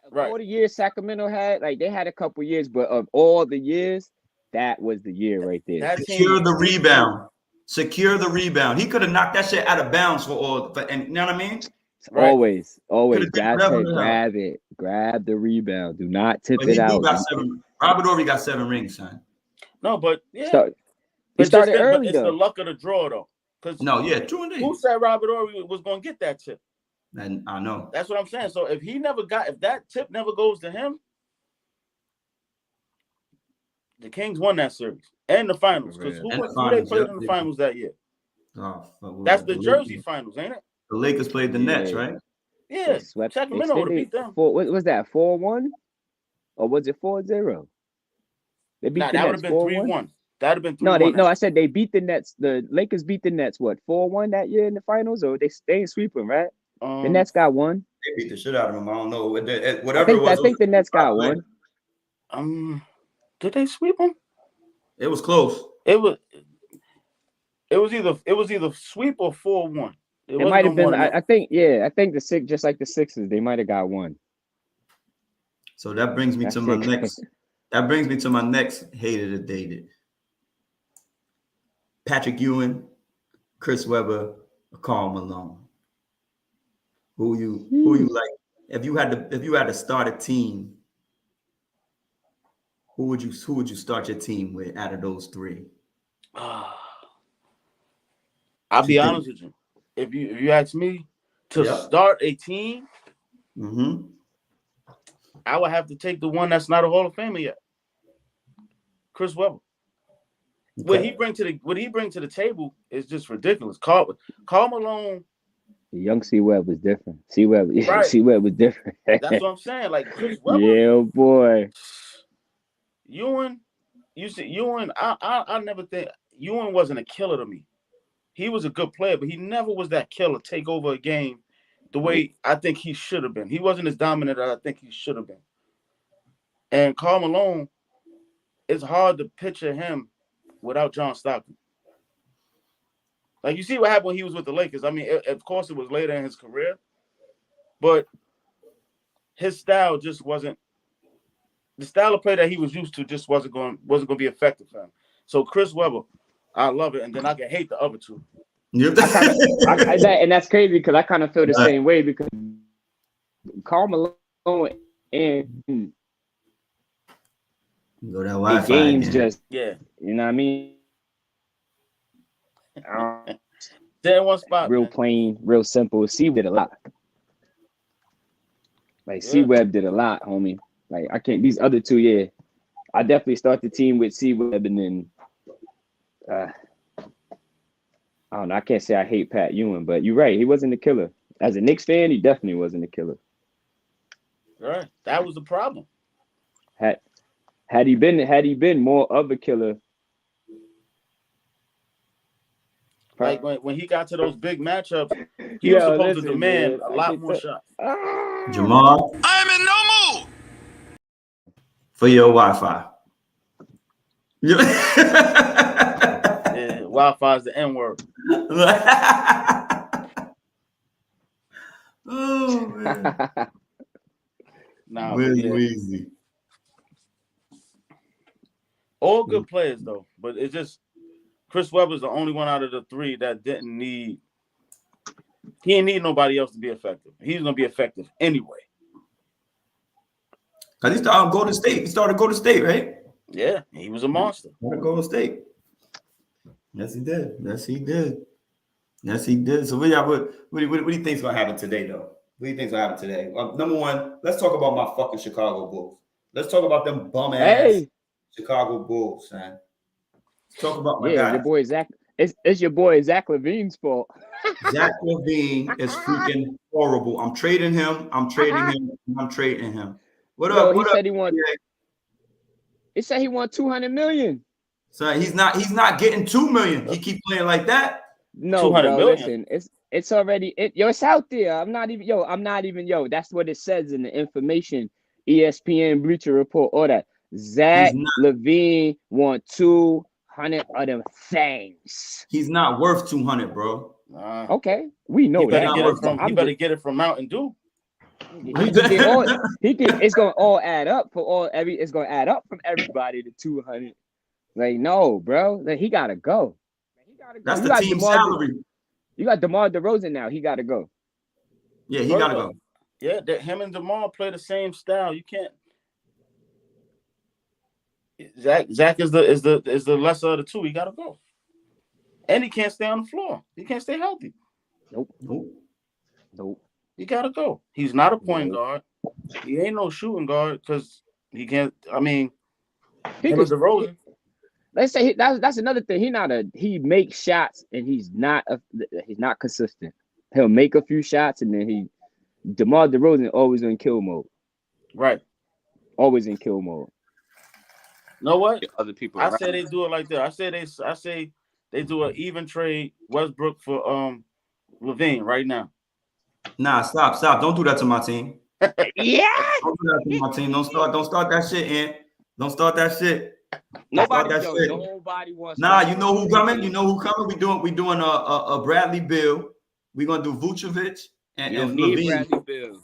Right. All the years Sacramento had, like they had a couple years, but of all the years, that was the year right there. Secure the rebound. Secure the rebound. He could have knocked that shit out of bounds and you know what I mean? Right. Always grab the rebound. Do not tip it out. Robert Horry got 7 rings, son. No, but he started early. It's the luck of the draw, though. True indeed. Who said Robert Horry was going to get that tip? And I know. That's what I'm saying. So if that tip never goes to him, the Kings won that series and the finals. Because who they played in the finals that year? That's the Jersey finals, ain't it? The Lakers played the Nets, right? Yeah. Sacramento would have beat them. What was that? 4-1? Or was it 4-0? They beat the Nets. That would have been 3-1. That would have been 3-1. No, I said they beat the Nets. The Lakers beat the Nets, 4-1 that year in the finals? Or they ain't sweeping, right? The Nets got one. They beat the shit out of them. I don't know. I think the Nets got one. Did they sweep them? It was close. It was either sweep or 4-1. It might have been. I think the Sixers, just like the Sixers, they might have got one. So that brings me to my next. That brings me to my next hated or dated. Patrick Ewing, Chris Webber, or Karl Malone. Who you like? If you had to start a team, who would you start your team with out of those 3? I'll be honest with you. If you ask me to start a team, I would have to take the one that's not a Hall of Famer yet, Chris Webber. Okay. What he bring to the table is just ridiculous. Karl Malone. Young C Webb was different. C Webb was different. That's what I'm saying. Like Chris Webber. Yeah, boy. Ewing, I never think Ewing wasn't a killer to me. He was a good player, but he never was that killer, take over a game the way I think he should have been. He wasn't as dominant as I think he should have been. And Karl Malone, it's hard to picture him without John Stockton. Like, you see what happened when he was with the Lakers. I mean, of course, it was later in his career, but his style just wasn't the style of play that he was used to. Just wasn't going to be effective for him. So Chris Webber, I love it, and then I can hate the other two. And that's crazy because I kind of feel the same way because Karl Malone and go that Wi-Fi games again. just you know what I mean. Stay in one spot. Real man. plain, real simple. C-Web did a lot. Like C-Web did a lot, homie. Like I can't. These other two, I definitely start the team with C-Web, and then I don't know. I can't say I hate Pat Ewing, but you're right. He wasn't a killer. As a Knicks fan, he definitely wasn't a killer. Right, that was the problem. Had he been more of a killer. Like when he got to those big matchups, he was supposed to demand a lot more shots. Jamal, I'm in no mood for your Wi-Fi. Wi-Fi is the N-word. Oh man. Nah, Weezy. All good players though, but it's just Chris Webber's the only one out of the three that didn't need. He didn't need nobody else to be effective. He's gonna be effective anyway. Cause he started Golden State. He started Golden State, right? Yeah, he was a monster. Golden State. Yes, he did. Yes, he did. Yes, he did. So what do you think's gonna happen today, though? What do you think's gonna happen today? Number one, let's talk about my fucking Chicago Bulls. Let's talk about them bum ass Chicago Bulls, man. Let's talk about my guy. Your boy Zach. It's your boy Zach LaVine's fault. Zach LaVine is freaking horrible. I'm trading him. I'm trading him. What up? He said he won. He said he won $200 million. So he's not getting $2 million. He keep playing like that. No, bro. Listen, it's already it's out there. I'm not even. That's what it says in the information. ESPN, Bleacher Report, all that. Zach LaVine won 200 of them things. He's not worth 200, bro. Okay, we know that. You better get it from Mountain Dew. It's gonna all add up it's gonna add up from everybody to 200. Like, no, bro. Like, he gotta go. That's the team salary. You got DeMar DeRozan now. He gotta go. Yeah, he gotta go. Yeah, him and DeMar play the same style. You can't. Zach is the lesser of the two. He gotta go. And he can't stay on the floor. He can't stay healthy. Nope. He gotta go. He's not a point guard. He ain't no shooting guard because he can't. I mean, he was DeRozan. Let's say that's another thing. He makes shots and he's not consistent. He'll make a few shots and then DeMar DeRozan always in kill mode. Right. Always in kill mode. You know what? Other people. I say they do it like that. I say they do an even trade Westbrook for LaVine right now. Nah, stop. Don't do that to my team. Yeah. Don't do that to my team. Don't start that shit, Ant. Don't start that shit. Nobody wants. Nah, you know who coming? We doing a Bradley Beal. We're gonna do Vucevic and LaVine. Bradley Beal.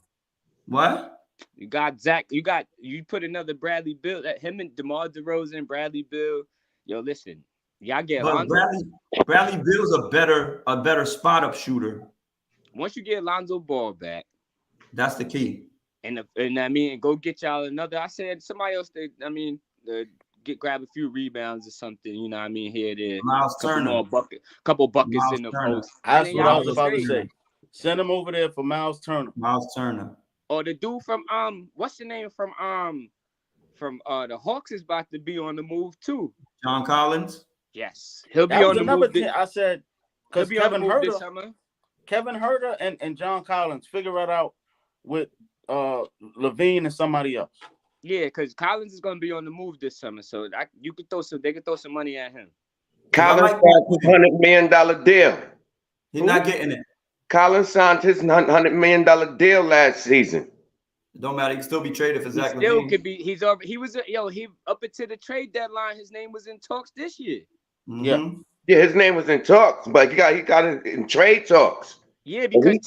What? You got Zach. You put another Bradley Beal. Him and DeMar DeRozan, Bradley Beal. Yo, listen, y'all get Lonzo. Bradley Beal's a better spot up shooter. Once you get Lonzo Ball back, that's the key. And go get y'all another. I said somebody else. Grab a few rebounds or something. You know what I mean? Here it is. Miles Turner. Couple buckets in the post. That's what I was about to say. Send him over there for Miles Turner. Or the dude from what's the name from the Hawks is about to be on the move too. John Collins. Yes, he'll be on the move. I said because Kevin Herter and John Collins figure it out with LaVine and somebody else. Yeah, because Collins is gonna be on the move this summer, so they could throw some money at him. Collins signed his $100 million deal. He's not getting it. Collins signed his $100 million deal last season. It don't matter. He can still be traded for Zach Still LaVine. could be. He was he up until the trade deadline. His name was in talks this year. Mm-hmm. Yeah, his name was in talks, but he got in trade talks. Yeah, because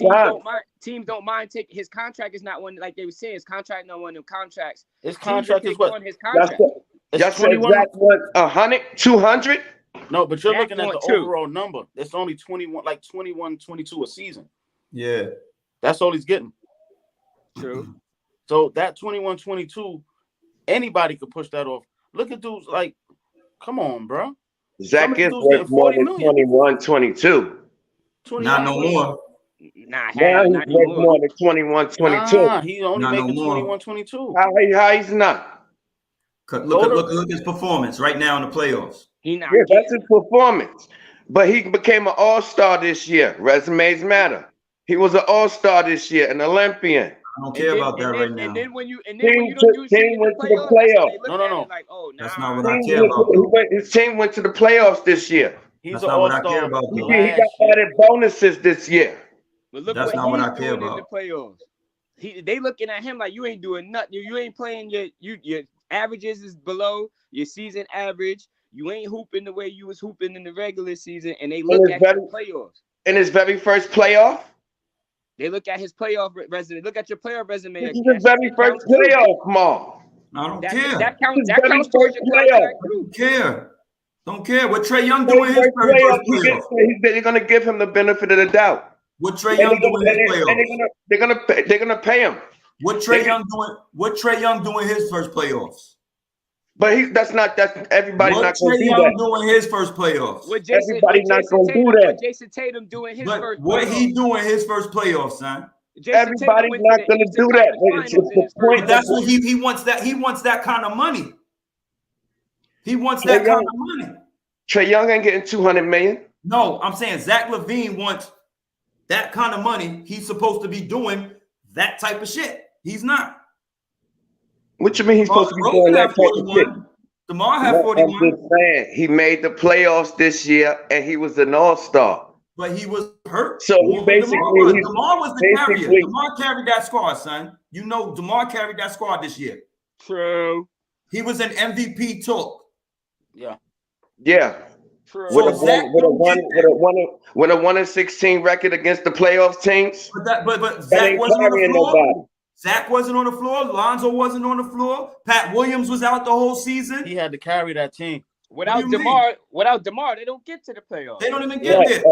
teams don't mind taking his contract is not one like they were saying. His contract not one of them contracts. His contract is what? His contract. Y'all said Zach was 100, 200? No, but you're looking at the 2. overall number. It's only 21, like 21, 22 a season. Yeah. That's all he's getting. True. So that 21, 22, anybody could push that off. Look at dudes like, come on, bro. Zach is worth more than 21, 22. Not no more. Nah, Now he's not worth more than 21, 22. Nah, he only making 21, 22. How he's not? Look at his performance right now in the playoffs. He not. Yeah, that's his performance. But he became an all-star this year. Resumes matter. He was an all-star this year, an Olympian. I don't care about that right now. And then when you don't do Team shit went in to the playoffs. No. Like, oh, That's nah. not what I care about. His team went to the playoffs this year. He's That's an not what I all-star. care about, though. He got added bonuses this year. But look That's what not what he's I care doing in about. the playoffs. They looking at him like you ain't doing nothing. You ain't playing your averages is below your season average. You ain't hooping the way you was hooping in the regular season, and they look at your playoffs. In his very first playoff? They look at his playoff resume. Look at your playoff resume. This is his very first playoff, Mom. I don't care. That counts towards your contract too. Don't care. What Trae Young doing his very first playoff? They're gonna give him the benefit of the doubt. What Trae Young doing his playoffs? They're gonna pay him. What Trae Young doing his first playoffs? But that's everybody's not going to do Trae Young that. doing his first playoffs? Everybody's not going to do that. What Jason Tatum doing his But first what playoffs? he doing his first playoffs, son? Everybody's not going to do that. It's the point. That's what he wants. He wants that kind of money. He wants that kind of money. Trae Young ain't getting $200 million. No, I'm saying Zach LaVine wants that kind of money. He's supposed to be doing that type of shit. He's not. What you mean he's supposed to be doing that type of shit? DeMar had 41. I'm just saying, he made the playoffs this year, and he was an all-star. But he was hurt. So he basically, DeMar was the carrier. DeMar carried that squad, son. You know, DeMar carried that squad this year. True. He was an MVP talk. Yeah. Yeah. True. With a 1-16 record against the playoff teams. But Zach wasn't on the floor. Zach wasn't on the floor. Lonzo wasn't on the floor. Pat Williams was out the whole season. He had to carry that team. Without DeMar, they don't get to the playoffs. They don't even get there.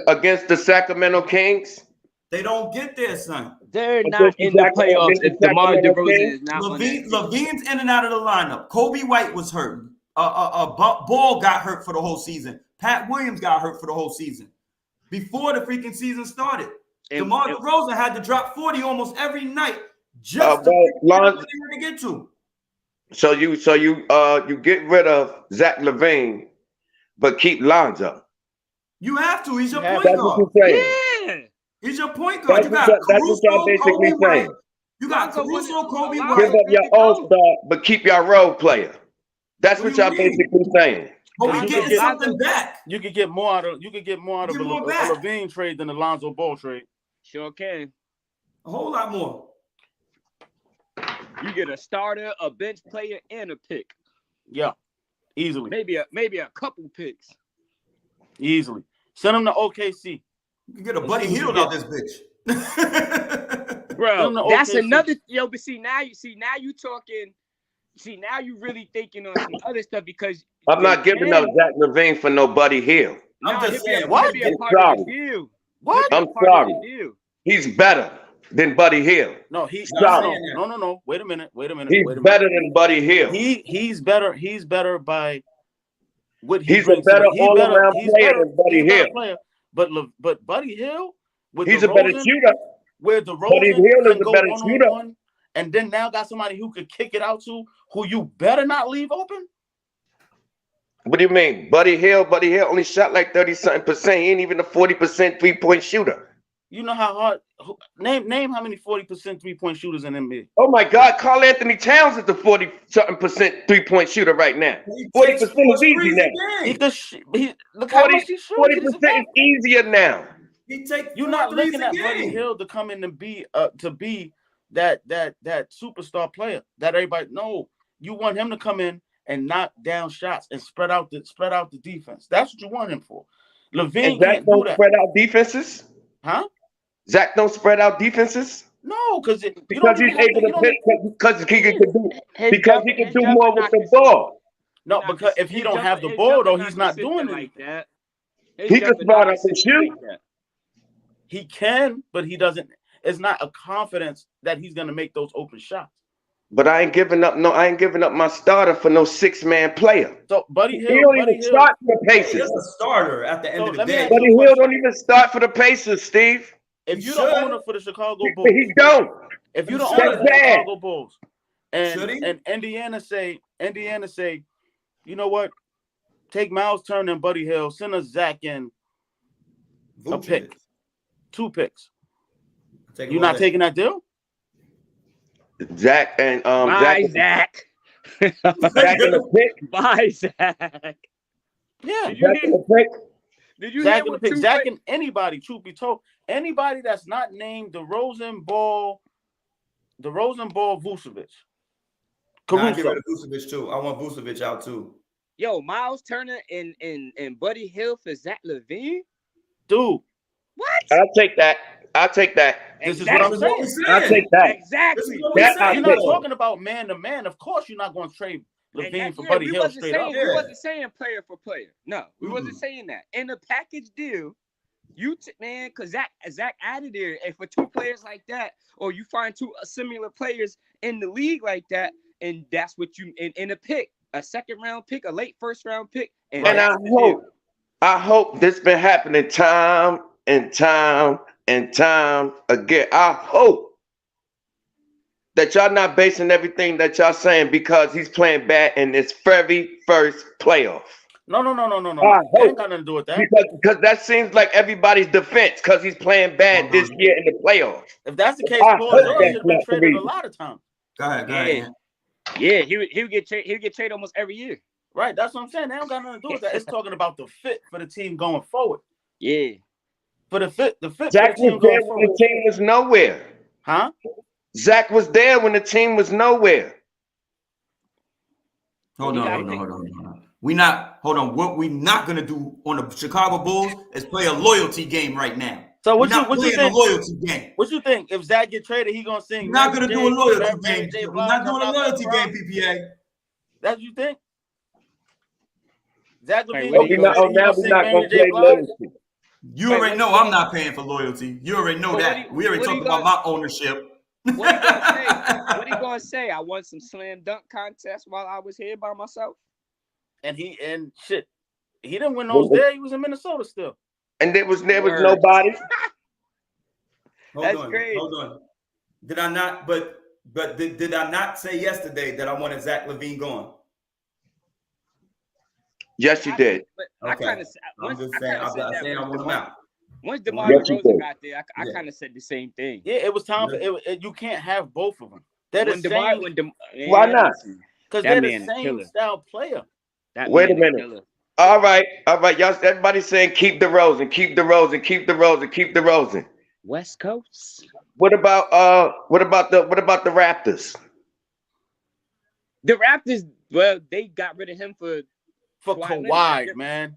Against the Sacramento Kings. They don't get there, son. They're not in the playoffs if DeMar DeRozan is not LaVine's in and out of the lineup. Kobe White was hurt. Ball got hurt for the whole season. Pat Williams got hurt for the whole season. Before the freaking season started. DeMar DeRozan had to drop 40 almost every night just to get to. So you get rid of Zach LaVine, but keep Lonzo. You have to. He's your point That's guard. what you're saying. Yeah. He's your point guard. That's what y'all basically saying. You got Caruso, Kobe Give White. up your all-star, but keep your role player. That's what y'all basically saying. But we getting something back. You could get more out of a LaVine trade than the Lonzo Ball trade. Sure can. A whole lot more. You get a starter, a bench player, and a pick. Yeah, easily. Maybe a couple picks. Easily. Send him to OKC. You can get a Buddy Hield out this bitch. Bro, that's another but now you talking. See, now you really thinking on some other stuff because I'm not giving up Zach LaVine for no Buddy Hield. I'm just saying, what? I'm sorry. He's better than Buddy Hield. No, no. Wait a minute. He's better than Buddy Hield. He's better. He's better by what he's a better all-around player than Buddy Hield. But Buddy Hield, he's a better shooter. Where the Buddy Hield is a better shooter. And then now got somebody who could kick it out to, who you better not leave open. What do you mean? Buddy Hield only shot like 30-something%. He ain't even a 40% three-point shooter. You know how hard name how many 40% three-point shooters in NBA. Oh my God, Karl Anthony Towns is the 40-something% three-point shooter right now. 40% is easy now. Look how much he shoots. 40% is easier now. You're not looking at Buddy Hield to come in and be that superstar player that everybody know. You want him to come in and knock down shots and spread out the defense. That's what you want him for. LaVine can't do that. Spread out defenses, huh? Zach don't spread out defenses. No, because he's able to pick because he can do more with the ball. No, because if he don't have the ball though, he's not doing like that. He can spot up and shoot. He can, but he doesn't. It's not a confidence that he's gonna make those open shots. But I ain't giving up my starter for no 6-man player. So Buddy Hield, he don't even start for the Pacers. He's a starter at the end of the day. Buddy Hield don't even start for the Pacers, Steve. If you're the owner for the Chicago Bulls, he don't. If you're the owner for the Chicago Bulls, and Indiana say, you know what? Take Miles Turner and Buddy Hield, send us Zach and a pick, 2 picks. You're not taking that deal? Zach and Bye, Zach. Zach in the pick. Bye, Zach. Yeah. Did you Zach in the pick? Zach and anybody, truth be told, anybody that's not named DeRozan, Ball, Vucevic. Nah, I get rid of Vucevic too. I want Vucevic out too. Yo, Miles Turner and Buddy Hield for Zach LaVine? Dude. What? I'll take that. This is what I'm saying. I'll take that. Exactly. You're not talking about man to man. Of course, you're not going to trade LaVine for Buddy Hield straight up. We wasn't saying player for player. No, we wasn't saying that. In a package deal, because Zach added there, and for 2 players like that, or you find 2 similar players in the league like that, and that's what you in a pick, a 2nd round pick, a late 1st round pick, and I hope this been happening time and time again. I hope that y'all not basing everything that y'all saying because he's playing bad in his very first playoff. No. It ain't got nothing to do with that. Because that seems like everybody's defense because he's playing bad this year in the playoffs. If that's the case, Paul George should have been traded a lot of times. Go ahead. Yeah, he would get traded almost every year. Right, that's what I'm saying. They don't got nothing to do with that. It's talking about the fit for the team going forward. Yeah. For the fit Zach was there when the team was nowhere. Huh? Zach was there when the team was nowhere. Hold on. What we not gonna do on the Chicago Bulls is play a loyalty game right now. So what you think? A loyalty game. What you think? If Zach get traded, he gonna sing? We're not gonna do a loyalty game. We're not doing a loyalty game, PPA. That's what you think? Zach will be. Now we're not gonna play loyalty. You already know I'm not paying for loyalty. You already know that. We already talked about my ownership. What he gonna say? I won some slam dunk contests while I was here by myself. And he didn't win those there. He was in Minnesota still. And there was nobody. That's crazy. Hold on. Did I not? But did I not say yesterday that I wanted Zach LaVine gone? Yes, you did. I kind of. I'm just saying. I'm saying I want him out. Once DeMar DeRozan got there, I kind of said the same thing. Yeah, it was time for it. You can't have both of them. They're the same. Why not? Because they're the same style player. Wait a minute. All right. Y'all, everybody's saying keep DeRozan. West Coast. What about the Raptors? The Raptors, well, they got rid of him for Kawhi, man.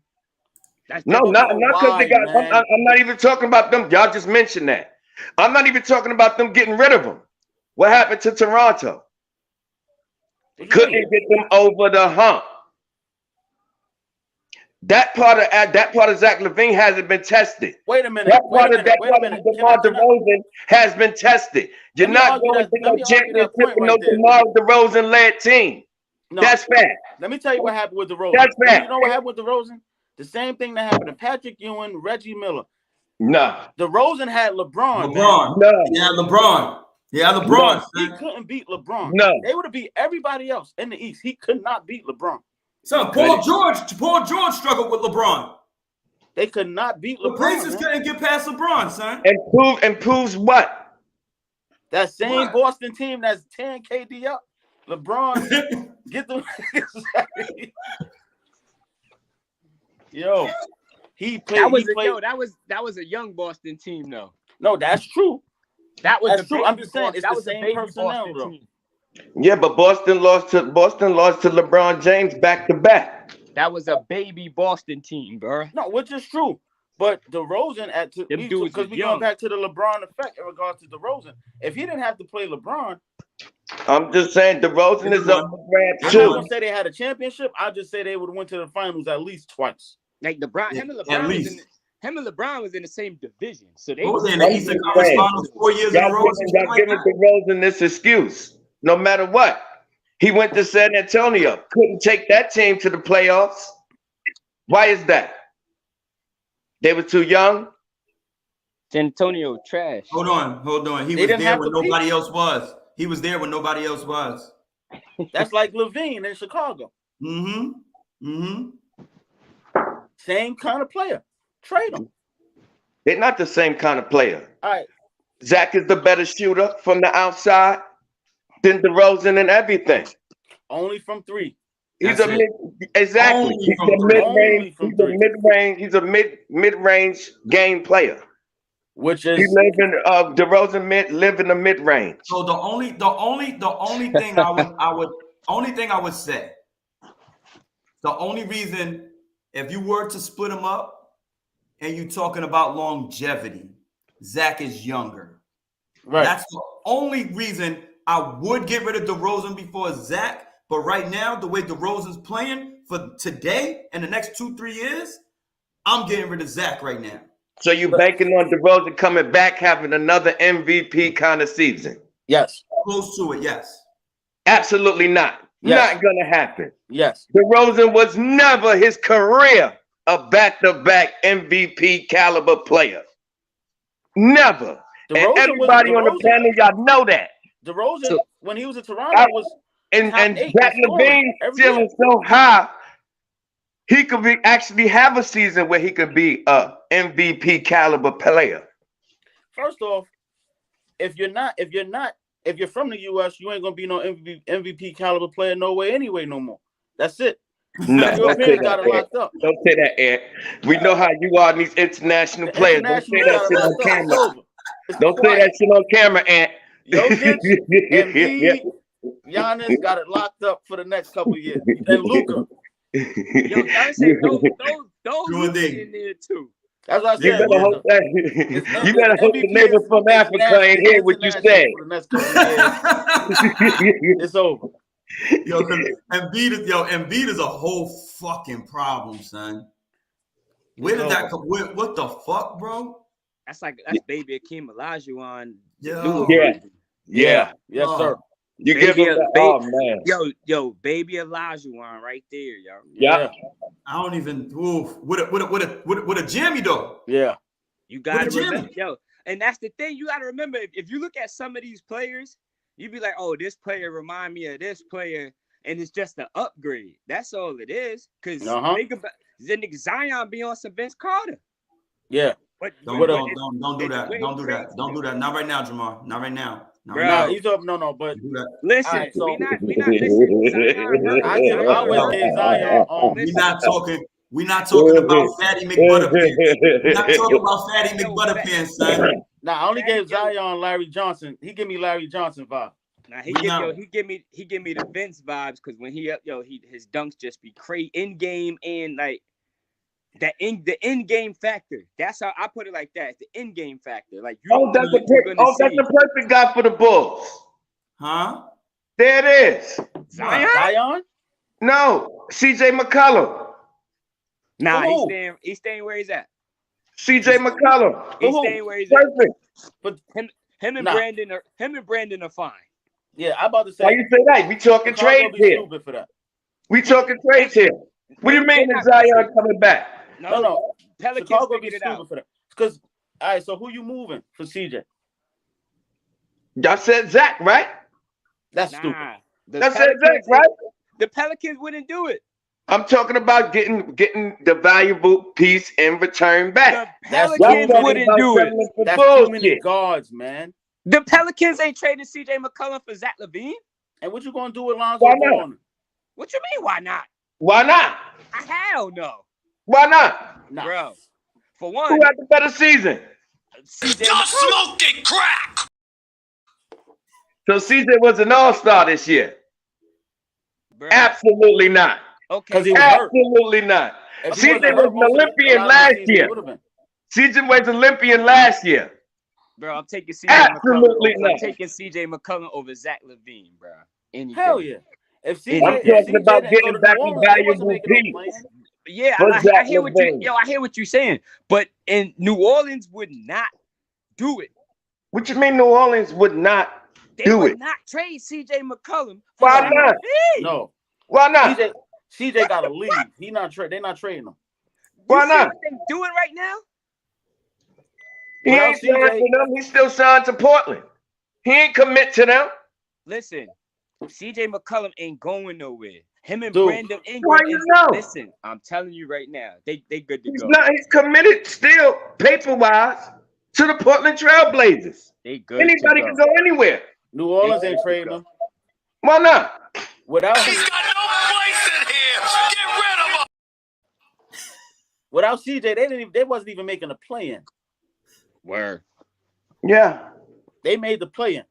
No, not because they got. I'm not even talking about them. Y'all just mentioned that. I'm not even talking about them getting rid of him. What happened to Toronto? Couldn't get them over the hump. That part of Zach LaVine hasn't been tested. Wait a minute. That part of DeMar DeRozan has been tested. You're not going to no championship with no DeMar DeRozan led team. No. That's fact. Let me tell you what happened with DeRozan. That's fact. You know what happened with DeRozan? The same thing that happened to Patrick Ewing, Reggie Miller. No. DeRozan had LeBron. No. Yeah, LeBron. No. He couldn't beat LeBron. No. They would have beat everybody else in the East. He could not beat LeBron. So Paul George struggled with LeBron. They could not beat LeBron. The Pacers couldn't get past LeBron, son. And proves what? That same Boston team that's 10 KD up. LeBron get them. Yo, he played. That was a young Boston team, though. No, that's true. That was That's true. I'm just saying it's the same personnel though. Yeah, but Boston lost to LeBron James back to back. That was a baby Boston team, bro. No, which is true. But DeRozan because we going back to the LeBron effect in regards to DeRozan. If he didn't have to play LeBron, I'm just saying DeRozan is up for grabs I'm too. not gonna say they had a championship. I'll just say they would have went to the finals at least twice. Like him and LeBron was in the same division. So they was in the Eastern Conference Finals 4 years in a row. Y'all giving DeRozan this excuse. No matter what. He went to San Antonio. Couldn't take that team to the playoffs. Why is that? They were too young. San Antonio trash. Hold on. He was there when nobody else was. He was there when nobody else was. That's like Levine in Chicago. Same kind of player. Trade him. They're not the same kind of player. All right. Zach is the better shooter from the outside than DeRozan and everything. Only from three. He's a mid-range game player. Which is he live in DeRozan live in the mid-range. So the only thing I would say, the only reason if you were to split them up and you're talking about longevity, Zach is younger. Right. That's the only reason I would get rid of DeRozan before Zach. But right now, the way DeRozan's playing for today and the next 2-3 years, I'm getting rid of Zach right now. So you banking on DeRozan coming back, having another MVP kind of season? Yes. Close to it, yes. Absolutely not. Yes. Not going to happen. Yes. DeRozan was never his career a back-to-back MVP caliber player. Never. DeRozan and everybody on the panel, y'all know that. DeRozan, when he was in Toronto, was and Zach LaVine feeling so high, he could actually have a season where he could be a MVP caliber player. First off, if you're from the US, you ain't gonna be no MVP caliber player no way anyway no more. That's it. No, don't say that, locked up. Don't say that, Ed. We know how you are in these international players. Don't say that shit on camera. Don't say that shit on camera, Ed. Jokic, Embiid, Giannis got it locked up for the next couple of years. And Luka. Yo, I said those in there too. That's what I said. You better hope the neighbor from Africa ain't hear what you said. For the next couple of years. It's over. Embiid is a whole fucking problem, son. Where did that come? What the fuck, bro? That's baby Akeem Olajuwon. Yeah. Yes, sir. You give him oh man. Yo, baby Olajuwon right there, yo. Yeah. I don't even with a jammy though. Yeah. You gotta remember, and that's the thing. You gotta remember if you look at some of these players, you'd be like, oh, this player remind me of this player, and it's just an upgrade. That's all it is. Because think about the nigga Zion be on some Vince Carter. Yeah. But don't do that. Don't do that. Don't do that. Not right now, Jamar. Not right now. Bro, he's up. No, but listen, right, so, we not listening. We're not talking about Fatty McButterpants. We're not talking about Fatty McButterpants, son. Nah, I only gave Zion Larry Johnson. He give me Larry Johnson vibe. Nah, he give me the Vince vibes because when his dunks just be crazy in game and like the in game factor. That's how I put it like that. The in game factor. Like that's the perfect guy for the Bulls. Huh? There it is. Zion? No, CJ McCollum. Nah, he's staying where he's at. CJ McCollum. He's staying where he's perfect. At. But him and Brandon are fine. Yeah, I'm about to say. Why you say that? We talking trades here. For that. We talking trades here. What do you mean is Zion coming back? No. Pelicans Chicago figured it out. For that. Because all right, so who you moving for CJ? Y'all said Zach, right? That's stupid. That said Zach, right? The Pelicans wouldn't do it. I'm talking about getting the valuable piece in return back. The Pelicans wouldn't do it. That's too many guards, man. The Pelicans ain't trading CJ McCollum for Zach LaVine. And what you gonna do with Lonzo Ball? What you mean? Why not? Why not? Hell no. Why not? Bro, for one, who had the better season? CJ You're smoking crack. So CJ was an all-star this year. Bro. Absolutely not. Okay. Absolutely not. CJ was an Olympian last year. CJ was Olympian last year. Bro, I'm taking CJ Absolutely McCollum. not. I'm taking CJ McCollum over Zach LaVine, bro. Hell yeah. If CJ, I'm talking about getting back a valuable piece. Yeah, I hear what I hear what you're saying. But in New Orleans would not do it. What you mean New Orleans would not They do would it? not trade CJ McCollum. Why not? No. Why not? CJ gotta leave. They're not trading him. Why not? What they doing right now? He ain't signed to them. He's still signed to Portland. He ain't commit to them. Listen, CJ McCollum ain't going nowhere. Him and Dude, Brandon Ingram. why you know? Listen, I'm telling you right now, they good to go. He's committed still, paper-wise, to the Portland Trailblazers. They good. Anybody can go anywhere. New Orleans ain't trading him. Why not? Without He's got no place in here. Get rid of him. Without CJ, they wasn't even making a play-in. Word. Yeah. They made the play-in.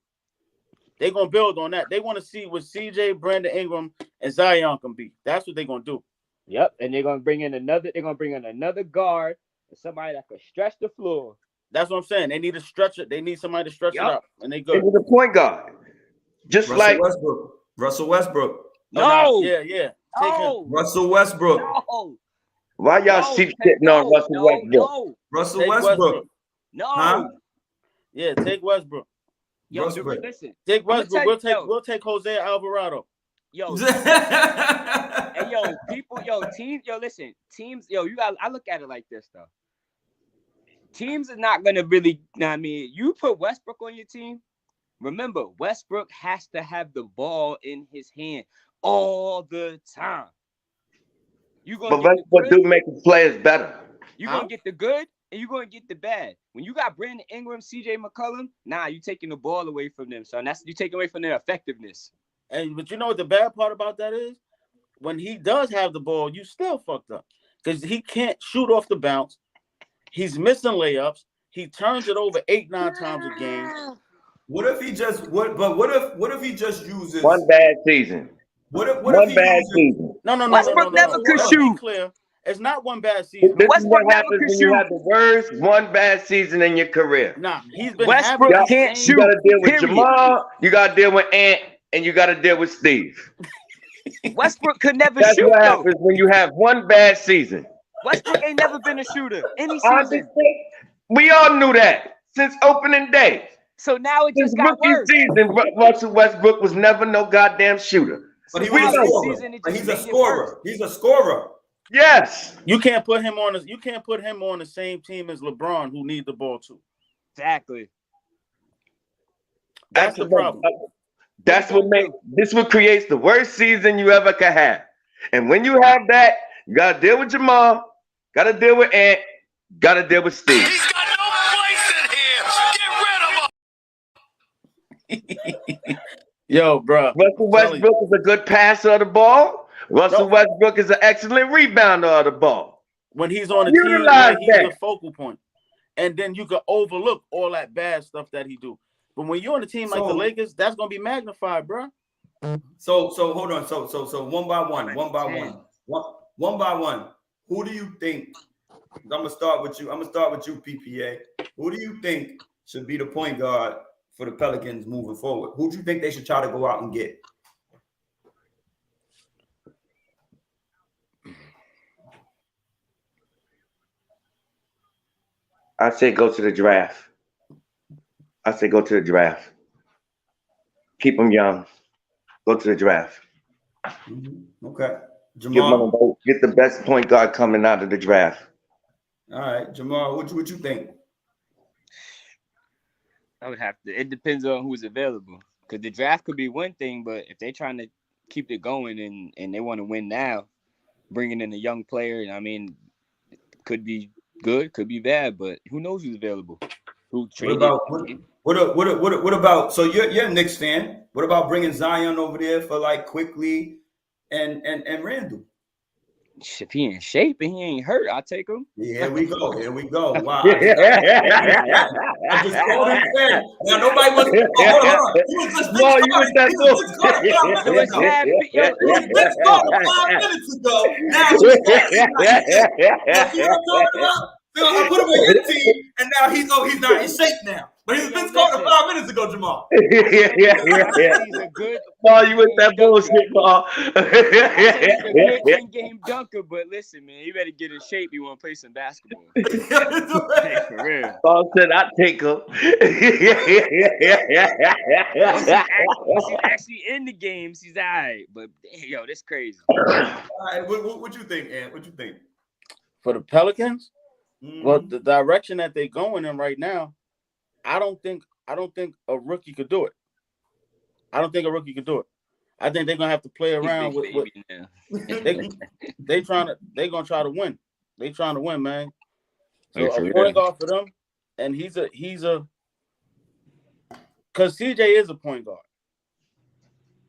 They're gonna build on that. They want to see what CJ, Brandon Ingram, and Zion can be. That's what they're gonna do. Yep, and they're gonna bring in another guard, somebody that can stretch the floor. That's what I'm saying. They need to stretch it. They need somebody to stretch it up, and they good. He was a point guard, just like Russell Westbrook. No, yeah. Take him. Russell Westbrook. No, Why y'all keep sitting on Russell Westbrook? no, Russell Take Westbrook. no. Huh? Yeah, take Westbrook. Yo, Westbrook. listen. Take Westbrook. tell We'll take Jose Alvarado. Yo, hey, listen, teams, I look at it like this though. Teams are not gonna really, you put Westbrook on your team. Remember, Westbrook has to have the ball in his hand all the time. But Westbrook do make the players better. You're gonna get the good and you're gonna get the bad. When you got Brandon Ingram, CJ McCollum, you're taking the ball away from them, son. You taking away from their effectiveness. But you know what the bad part about that is? When he does have the ball, you still fucked up because he can't shoot off the bounce. He's missing layups. He turns it over 8-9 times a game. What if he just what if he just uses one bad season? What if bad season? No. Westbrook never could shoot. Clear. It's not one bad season. This is what happens when you have the worst one bad season in your career. Nah, he's been Westbrook can't shoot. You got to deal with period. Jamal. You got to deal with Ant, and you got to deal with Steve. Westbrook could never That's shoot. What happens when you have one bad season. Westbrook ain't never been a shooter any season. We all knew that since opening day. So now it just got worse. Season, Russell Westbrook was never no goddamn shooter. But he was a scorer. He's a scorer. He's a scorer. Yes. You can't put him on the same team as LeBron, who need the ball too. Exactly. That's the problem. That's what creates the worst season you ever could have. And when you have that, you gotta deal with Jamal, gotta deal with Ant, gotta deal with Steve. He's got no place in here. Get rid of him. Yo, bro. Russell Westbrook is a good passer of the ball. Russell Westbrook is an excellent rebounder of the ball. When he's on the team, he's the focal point. And then you can overlook all that bad stuff that he do. But when you're on a team like the Lakers, that's gonna be magnified, bro. So hold on. So one by one. Who do you think? I'm gonna start with you, PPA. Who do you think should be the point guard for the Pelicans moving forward? Who do you think they should try to go out and get? I say go to the draft. Keep them young. Go to the draft. Okay. Jamal, get the best point guard coming out of the draft. All right, Jamal, what you think? I would have to. It depends on who's available. Because the draft could be one thing, but if they're trying to keep it going and they want to win now, bringing in a young player, it could be good, could be bad, but who knows who's available? Who traded? What about? So you're a Knicks fan. What about bringing Zion over there for like Quickly and Randall? If he in shape and he ain't hurt, I'll take him. Here we go. Wow. I just called him fat. Now nobody was. Hold on. He was just Vince Carter 5 minutes ago. He was Vince Carter 5 minutes ago. Now he's fat. You know what I'm talking about? I put him on your team, and now he's not in shape now. But he was Vince Carter 5 minutes ago, Jamal. He's a good. Paul, you with that bullshit, Paul. He's a good in-game dunker, but listen, man, you better get in shape. You want to play some basketball. For real. Paul said, "I take him." He's actually in the games. He's all right, but yo, this crazy. All right, what you think, Ant? What you think for the Pelicans? Well, the direction that they're going in right now, I don't think a rookie could do it. I I think they're gonna have to play around with they're gonna try to win. They trying to win, man. So a point guard for them, and he's a because CJ is a point guard,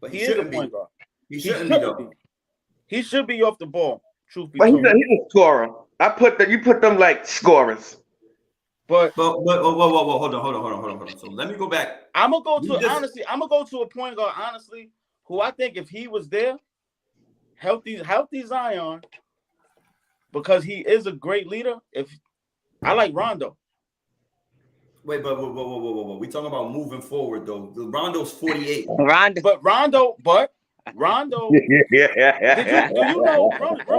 but he is a point guard. He shouldn't be though. He should be off the ball. Truth be told, he's a scorer. You put them like scorers. But hold on. So let me go back. I'm gonna go to a point guard, honestly, who I think if he was there, healthy Zion, because he is a great leader. If I like Rondo. Wait, but we talking about moving forward though. Rondo's 48. Rondo. Do you know,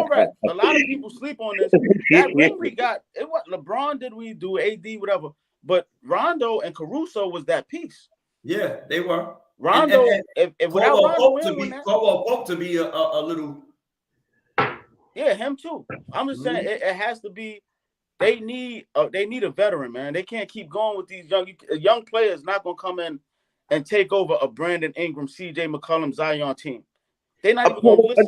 Rat, a lot of people sleep on this. That ring we got, it was LeBron, did we do AD, whatever. But Rondo and Caruso was that piece. Yeah, they were. Rondo, if without Rondo, Pope to be a little. Yeah, him too. I'm just saying it has to be. They need a veteran, man. They can't keep going with these young players. Not gonna come in and take over a Brandon Ingram, CJ McCollum, Zion team. They're not even going to listen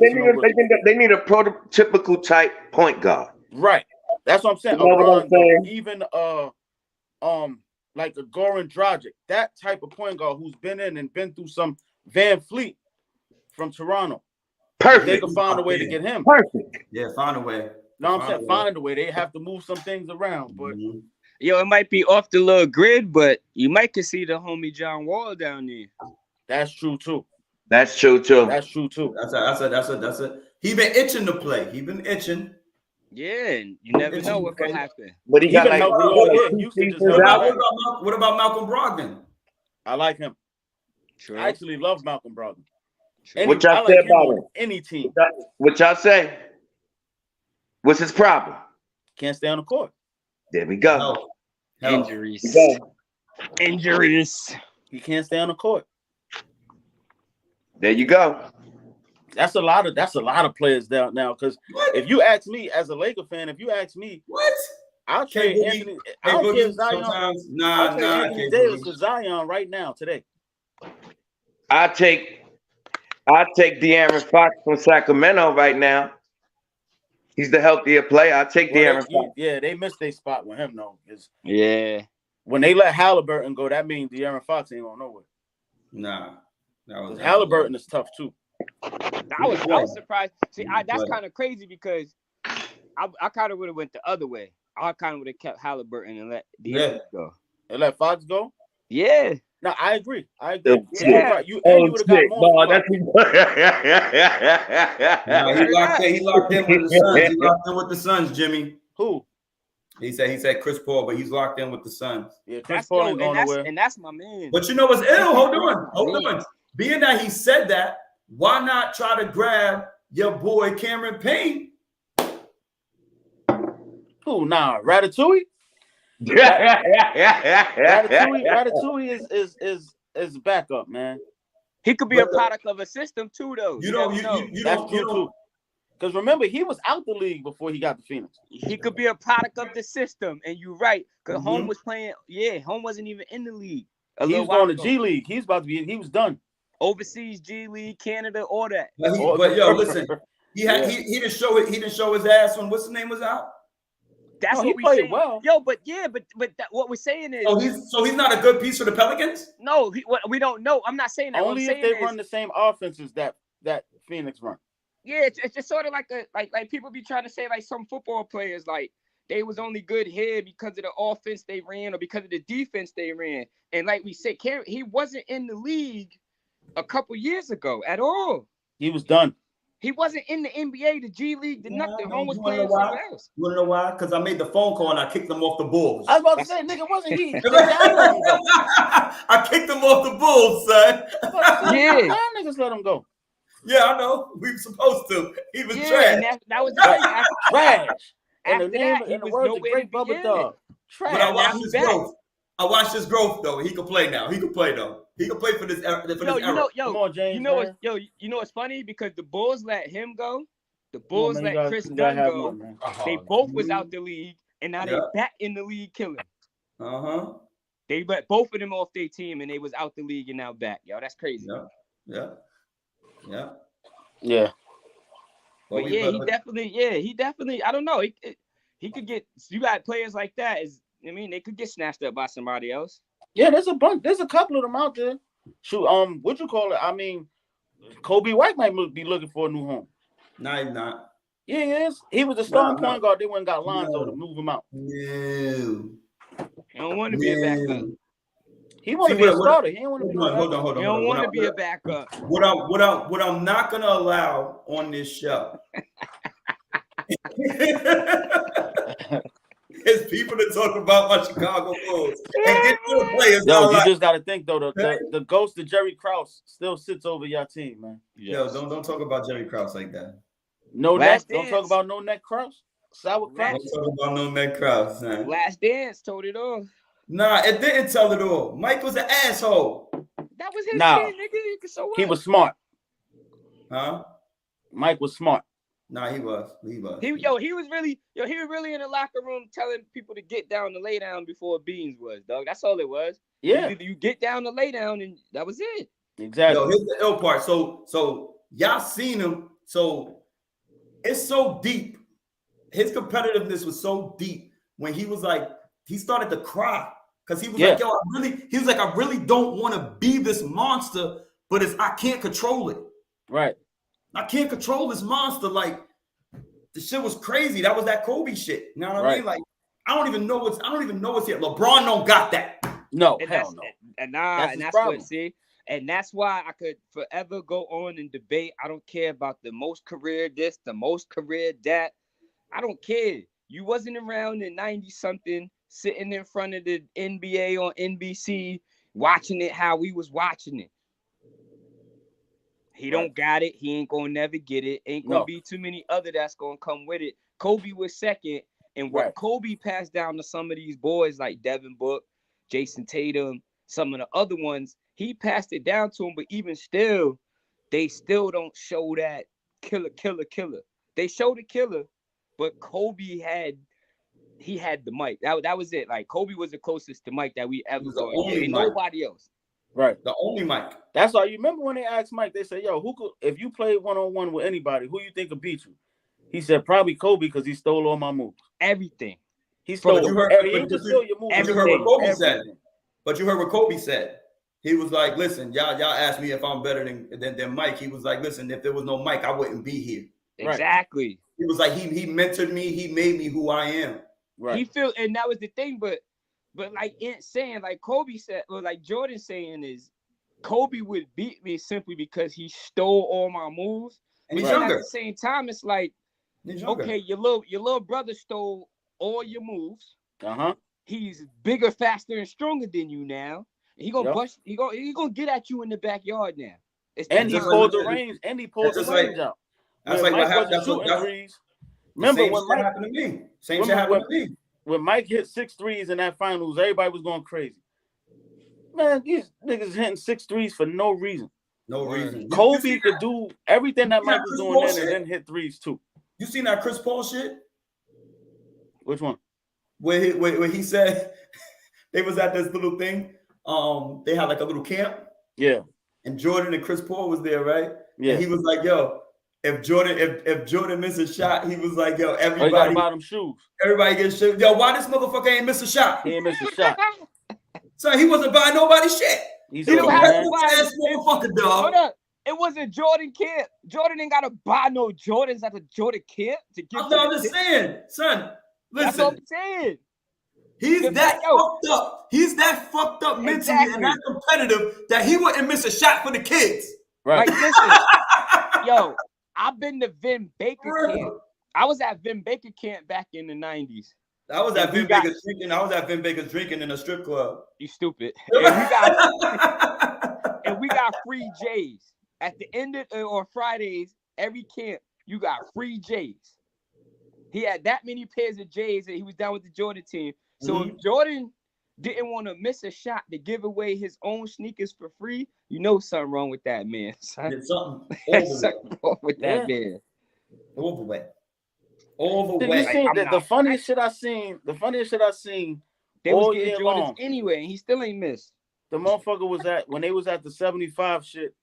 they need a prototypical type point guard. Right. That's what I'm saying. Even like a Goran Dragic, that type of point guard who's been in and been through some Van Fleet from Toronto. Perfect. They can find a way to get him. Perfect. Yeah, find a way. No, I'm saying find a way. They have to move some things around, but. Yo, it might be off the little grid, but you might can see the homie John Wall down there. That's true too. That's a. He been itching to play. He been itching. Yeah, and you never know what could happen. But he got what about Malcolm Brogdon? I like him. True. I actually love Malcolm Brogdon. What y'all say about him? Any team. What y'all say? What's his problem? Can't stay on the court. There we go. Injuries. He can't stay on the court. There you go. That's a lot of players down now. Because if you ask me as a Laker fan, what? I'll trade Anthony. I don't care Zion. Anthony Davis to Zion right now today. I take De'Aaron Fox from Sacramento right now. He's the healthier player. I take De'Aaron Fox. Yeah, they missed their spot with him though. Yeah. When they let Halliburton go, that means De'Aaron Fox ain't going nowhere. Nah. Halliburton is tough too. I was surprised. See, that's kind of crazy because I kind of would have went the other way. I kind of would have kept Halliburton and let De'Aaron go. And let Fox go? Yeah. No, I agree. Yeah. You would have got more. He locked in with the Suns. He locked in with the Suns, Jimmy. Who? He said Chris Paul, but he's locked in with the Suns. Yeah, Chris Paul ain't going nowhere. And that's my man. But you know what's ill? Hold on. Being that he said that, why not try to grab your boy Cameron Payne? Who? Nah, Ratatouille? Ratatouille is backup, man. He could be a product of a system too, though. That's true too. Because remember, he was out the league before he got to Phoenix. He could be a product of the system, and you're right. Because Home was playing. Yeah, Home wasn't even in the league. He was going to G League. He was done. Overseas, G League, Canada, all that. But yo, listen, he didn't show it. He didn't show his ass when what's the name was out. That's what we played saying. Well. Yo, but what we're saying is, so he's not a good piece for the Pelicans. No, we don't know. I'm not saying that. Only if they run the same offenses that Phoenix run. Yeah, it's just sort of like like people be trying to say like some football players like they was only good here because of the offense they ran or because of the defense they ran. And like we said, he wasn't in the league a couple years ago at all. He was done. He wasn't in the NBA, the G League, the nothing. Home was You wanna playing know why? somewhere else. You wanna know why? Because I made the phone call and I kicked them off the Bulls. I was about to say, nigga, wasn't he? I kicked them off the Bulls, son. Yeah. Y'all niggas let him go. Yeah, I know. We were supposed to. He was trash. And that was right. Trash. And After the name that, and the words of Great Bubba Dog. But Trash. I watched his growth. I watched his growth though. He can play now. He can play though. He can play for this era. Come on, James, you know what's funny? Because the Bulls let him go. The Bulls let Chris Dunn go. They both was out the league, and now they back in the league killing. They let both of them off their team, and they was out the league and now back. Yo, that's crazy. Yeah. But he definitely. I don't know. He could get. You got players like that. They could get snatched up by somebody else. Yeah, there's a bunch. There's a couple of them out there. Shoot, what you call it? I mean, Kobe White might be looking for a new home. No, he's not. Yeah, he is. He was a starting point guard. They went and got Lonzo to move him out. No. He don't want to be a backup. He want to be a starter. He don't want to be. Hold on. He don't want to be a backup. What I'm not gonna allow on this show is people to talk about my Chicago Bulls and get to the players. Yo, you just gotta think though, the ghost of Jerry Krause still sits over your team, man. Yo, don't talk about Jerry Krause like that. No neck. Don't talk about no neck Krause. Sour Krause. Don't talk about no neck Krause, man. Last Dance told it all. Nah, it didn't tell it all. Mike was an asshole. That was his thing, nigga. So what? He was smart. Huh? Mike was smart. Nah, he was. He was really in the locker room telling people to get down to lay down before Beans was, dog. That's all it was. Yeah. You get down to lay down, and that was it. Exactly. Yo, here's the ill part. So y'all seen him. So it's so deep. His competitiveness was so deep when he was like, he started to cry because he was like, yo, I really don't want to be this monster, but I can't control it. Right. I can't control this monster. Like, the shit was crazy. That was that Kobe shit. You know what I mean? Like, I don't even know what's here. LeBron don't got that. No, hell no. And that's what, see? And that's why I could forever go on and debate. I don't care about the most career this, the most career that. I don't care. You wasn't around in 90-something, sitting in front of the NBA on NBC, watching it how we was watching it. He don't got it. He ain't gonna never get it. Ain't gonna be too many other that's gonna come with it. Kobe was second, and what Kobe passed down to some of these boys like Devin Book, Jason Tatum, some of the other ones, he passed it down to them. But even still, they still don't show that killer. They show the killer, but Kobe had the mic. That was it. Like Kobe was the closest to Mike that we ever saw. Nobody else. Right. The only Mike. That's all. You remember when they asked Mike, they said, yo, who could, if you played one-on-one with anybody, who you think could beat you? He said, probably Kobe because he stole all my moves. Everything. He stole your moves. But you heard what Kobe said. He was like, listen, y'all asked me if I'm better than Mike. He was like, listen, if there was no Mike, I wouldn't be here. Exactly. He was like, he mentored me. He made me who I am. Right. And that was the thing, but like saying, like Kobe said, or like Jordan saying is, Kobe would beat me simply because he stole all my moves. And he's younger. At the same time, it's like, okay, your little brother stole all your moves. He's bigger, faster, and stronger than you now. He gonna bust. He gonna get at you in the backyard now. And he pulled the range. And he pulled the range out. That's like what happened. Remember when Mike happened to me? Same shit happened to me. When Mike hit 6 threes in that finals, everybody was going crazy. Man, these niggas hitting 6 threes for no reason. No reason. Kobe could do everything that Mike was doing then and then hit threes too. You seen that Chris Paul shit? Which one? Where he said they was at this little thing. They had like a little camp. Yeah. And Jordan and Chris Paul was there, right? Yeah. And he was like, yo, if Jordan missed a shot, he was like, yo, everybody gotta buy them shoes. Everybody gets shit. Yo, why this motherfucker ain't miss a shot? He ain't miss a shot. So he wasn't buying nobody's shit. He's a motherfucker, dog. Hold up. It wasn't Jordan camp. Jordan ain't gotta buy no Jordans at the Jordan camp to give. I'm just saying, son. Listen. That's what I'm saying. He's that fucked up. He's that fucked up mentally and that competitive that he wouldn't miss a shot for the kids. Right. Like, listen, yo, I've been to Vin Baker camp. I was at Vin Baker camp back in the 90s. I was at Vin Baker's drinking. I was at Vin Baker's drinking in a strip club. You stupid. And we got free J's. At the end of on Fridays, every camp, you got free J's. He had that many pairs of J's and he was down with the Jordan team. So if Jordan didn't want to miss a shot to give away his own sneakers for free, you know something wrong with that man. There's something wrong with that man. Overweight. The funniest shit I seen. They was getting Jordans anyway, and he still ain't missed. The motherfucker was when they was at the 75 shit,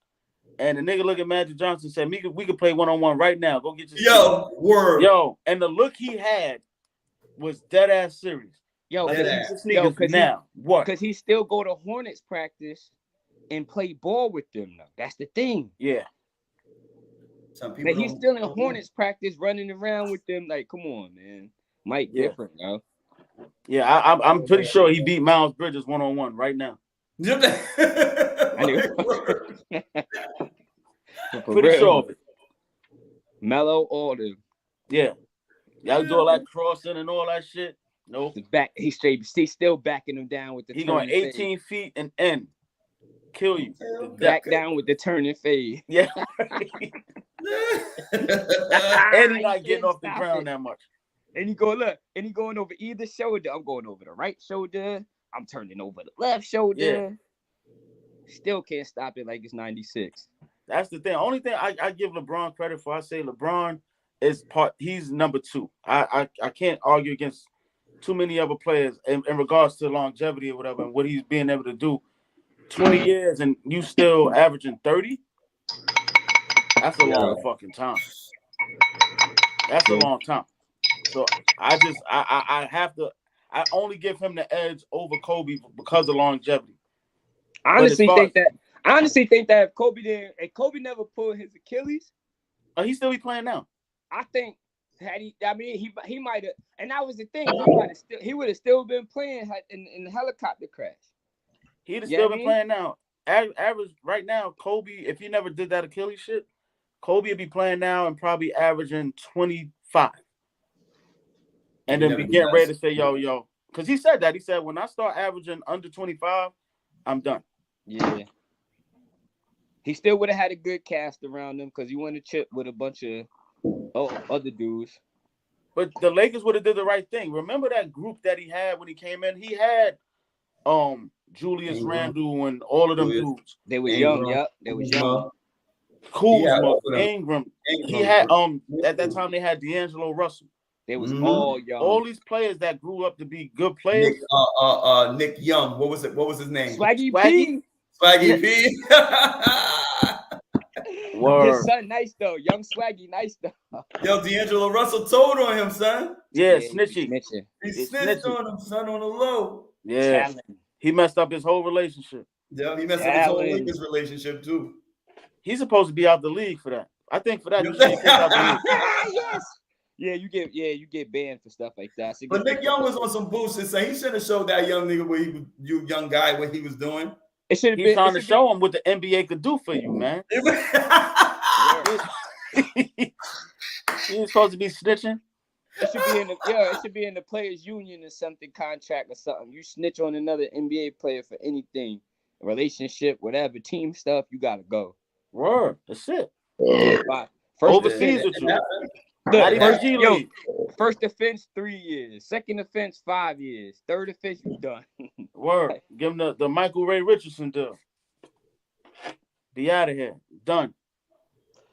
and the nigga looked at Magic Johnson and said, we could play one-on-one right now. Go get your word. Yo, and the look he had was dead ass serious. Yo, because he still go to Hornets practice and play ball with them though. That's the thing. Yeah. But he's still in Hornets practice running around with them. Like, come on, man. Mike different, yo. Yeah, I'm pretty sure he beat Miles Bridges one-on-one right now. Pretty sure of it. Mellow order. Yeah. Y'all do all that crossing and all that shit. Nope. He's still backing him down with the. He going 18 feet and end. Kill you. Back down with the turn and fade. Yeah. And he not getting off the ground that much. And he going over either shoulder. I'm going over the right shoulder. I'm turning over the left shoulder. Yeah. Still can't stop it like it's 96. That's the thing. Only thing I give LeBron credit for, I say LeBron he's number 2. I can't argue against too many other players in regards to longevity or whatever and what he's being able to do. 20 years and you still averaging 30? That's a long fucking time. That's a long time. So I only give him the edge over Kobe because of longevity. I honestly think that if Kobe never pulled his Achilles, he still be playing now. I think he might have, and that was the thing. He would have still been playing in the helicopter crash. He'd have still been playing now. Average right now, Kobe, if he never did that Achilles shit, Kobe would be playing now and probably averaging 25. And then be getting ready to say, yo. Because he said that. He said, when I start averaging under 25, I'm done. Yeah. He still would have had a good cast around him because he won a chip with a bunch of other dudes. But the Lakers would have did the right thing. Remember that group that he had when he came in? He had Julius Randle and all of them dudes. They were young, yep. They was young. Kuzma, Ingram. He had at that time they had D'Angelo Russell. They was all young. All these players that grew up to be good players. Nick Young. What was his name? Swaggy P. Swaggy P. Word. His son nice though. Young Swaggy nice though. Yo, D'Angelo Russell told on him, son. Yeah, snitching. He snitched on him, son, on the low. Yeah. He messed up his whole relationship. Yeah, he messed up his whole Lakers relationship too. He's supposed to be out the league for that. I think for that you should get out the league. Yes. Yeah, you get banned for stuff like that. So but Nick Young was on some bullshit, so he should have showed that young nigga young guy what he was doing. It should have been trying to show him what the NBA could do for you, man. He was supposed to be snitching. It should be in the players' union or something, contract or something. You snitch on another NBA player for anything, relationship, whatever, team stuff, you gotta go. Word, that's it. Overseas with you. First offense, 3 years. Second offense, 5 years. Third offense, you done. Word. Give him the Michael Ray Richardson deal. Be out of here. Done.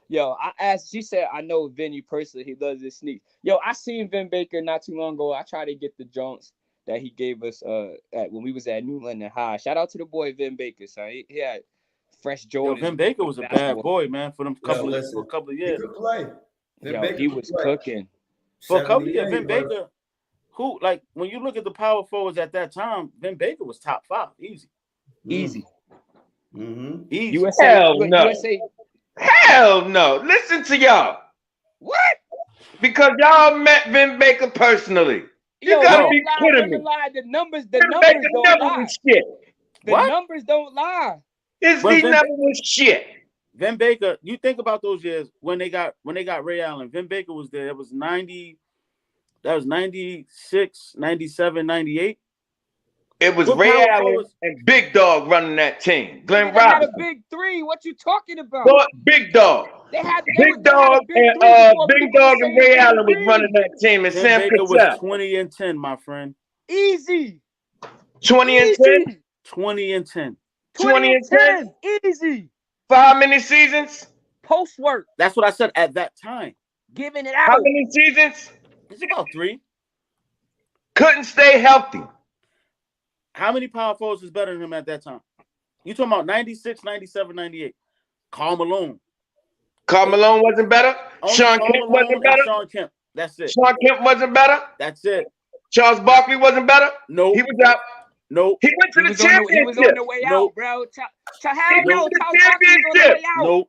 Yo, I asked, she said, I know Vinny personally, he loves his sneaks. Yo, I seen Vin Baker not too long ago. I tried to get the Jones that he gave us when we was at New London High. Shout out to the boy Vin Baker, son. He had fresh Jordans. Vin Baker was a bad boy, man, for a couple of years. He could play. He was cooking. For a couple of years, Vin Baker, who, like, when you look at the power forwards at that time, Vin Baker was top 5. Easy. Easy. Mm-hmm. USA, Hell no. Listen to y'all. What? Because y'all met Vin Baker personally. You gotta be kidding me. The numbers don't lie. Shit. The numbers don't lie. He never was shit. Vin Baker, you think about those years when they got Ray Allen. Vin Baker was there. It was 90. That was 96, 97, 98. It was Ray Allen and Big Dog running that team. Glenn Robinson. They had a big three. What you talking about? Big Dog. Big Dog and Ray Allen was running that team. And Sam Baker was 20 and 10, my friend. Easy. 20 and 10? 20 and 10. 20 and 10? Easy. For how many seasons? Post work. That's what I said at that time. Giving it out. How many seasons? It's about 3. Couldn't stay healthy. How many power forwards was better than him at that time? You talking about 96, 97, 98. Karl Malone. Karl Malone wasn't better? Sean Kemp wasn't better? Sean Kemp. That's it. Sean Kemp wasn't better? That's it. Charles Barkley wasn't better? No. He was out. No. He went to the championship. He was on the way out, bro. He went to the championship. No.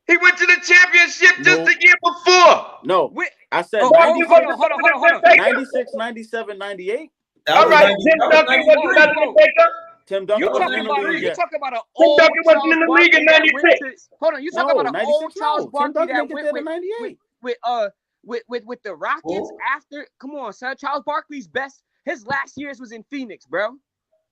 He went to the championship just the year before. No. I said hold on. 96, 97, 98. All right, Tim Duncan wasn't better than Baker. Tim Duncan wasn't in the league yet. You talking about an Tim old Duncan wasn't in the league in 96. Hold on, you talking about an old Charles Barkley that went with the Rockets after? Come on, son. Charles Barkley's his last years was in Phoenix, bro.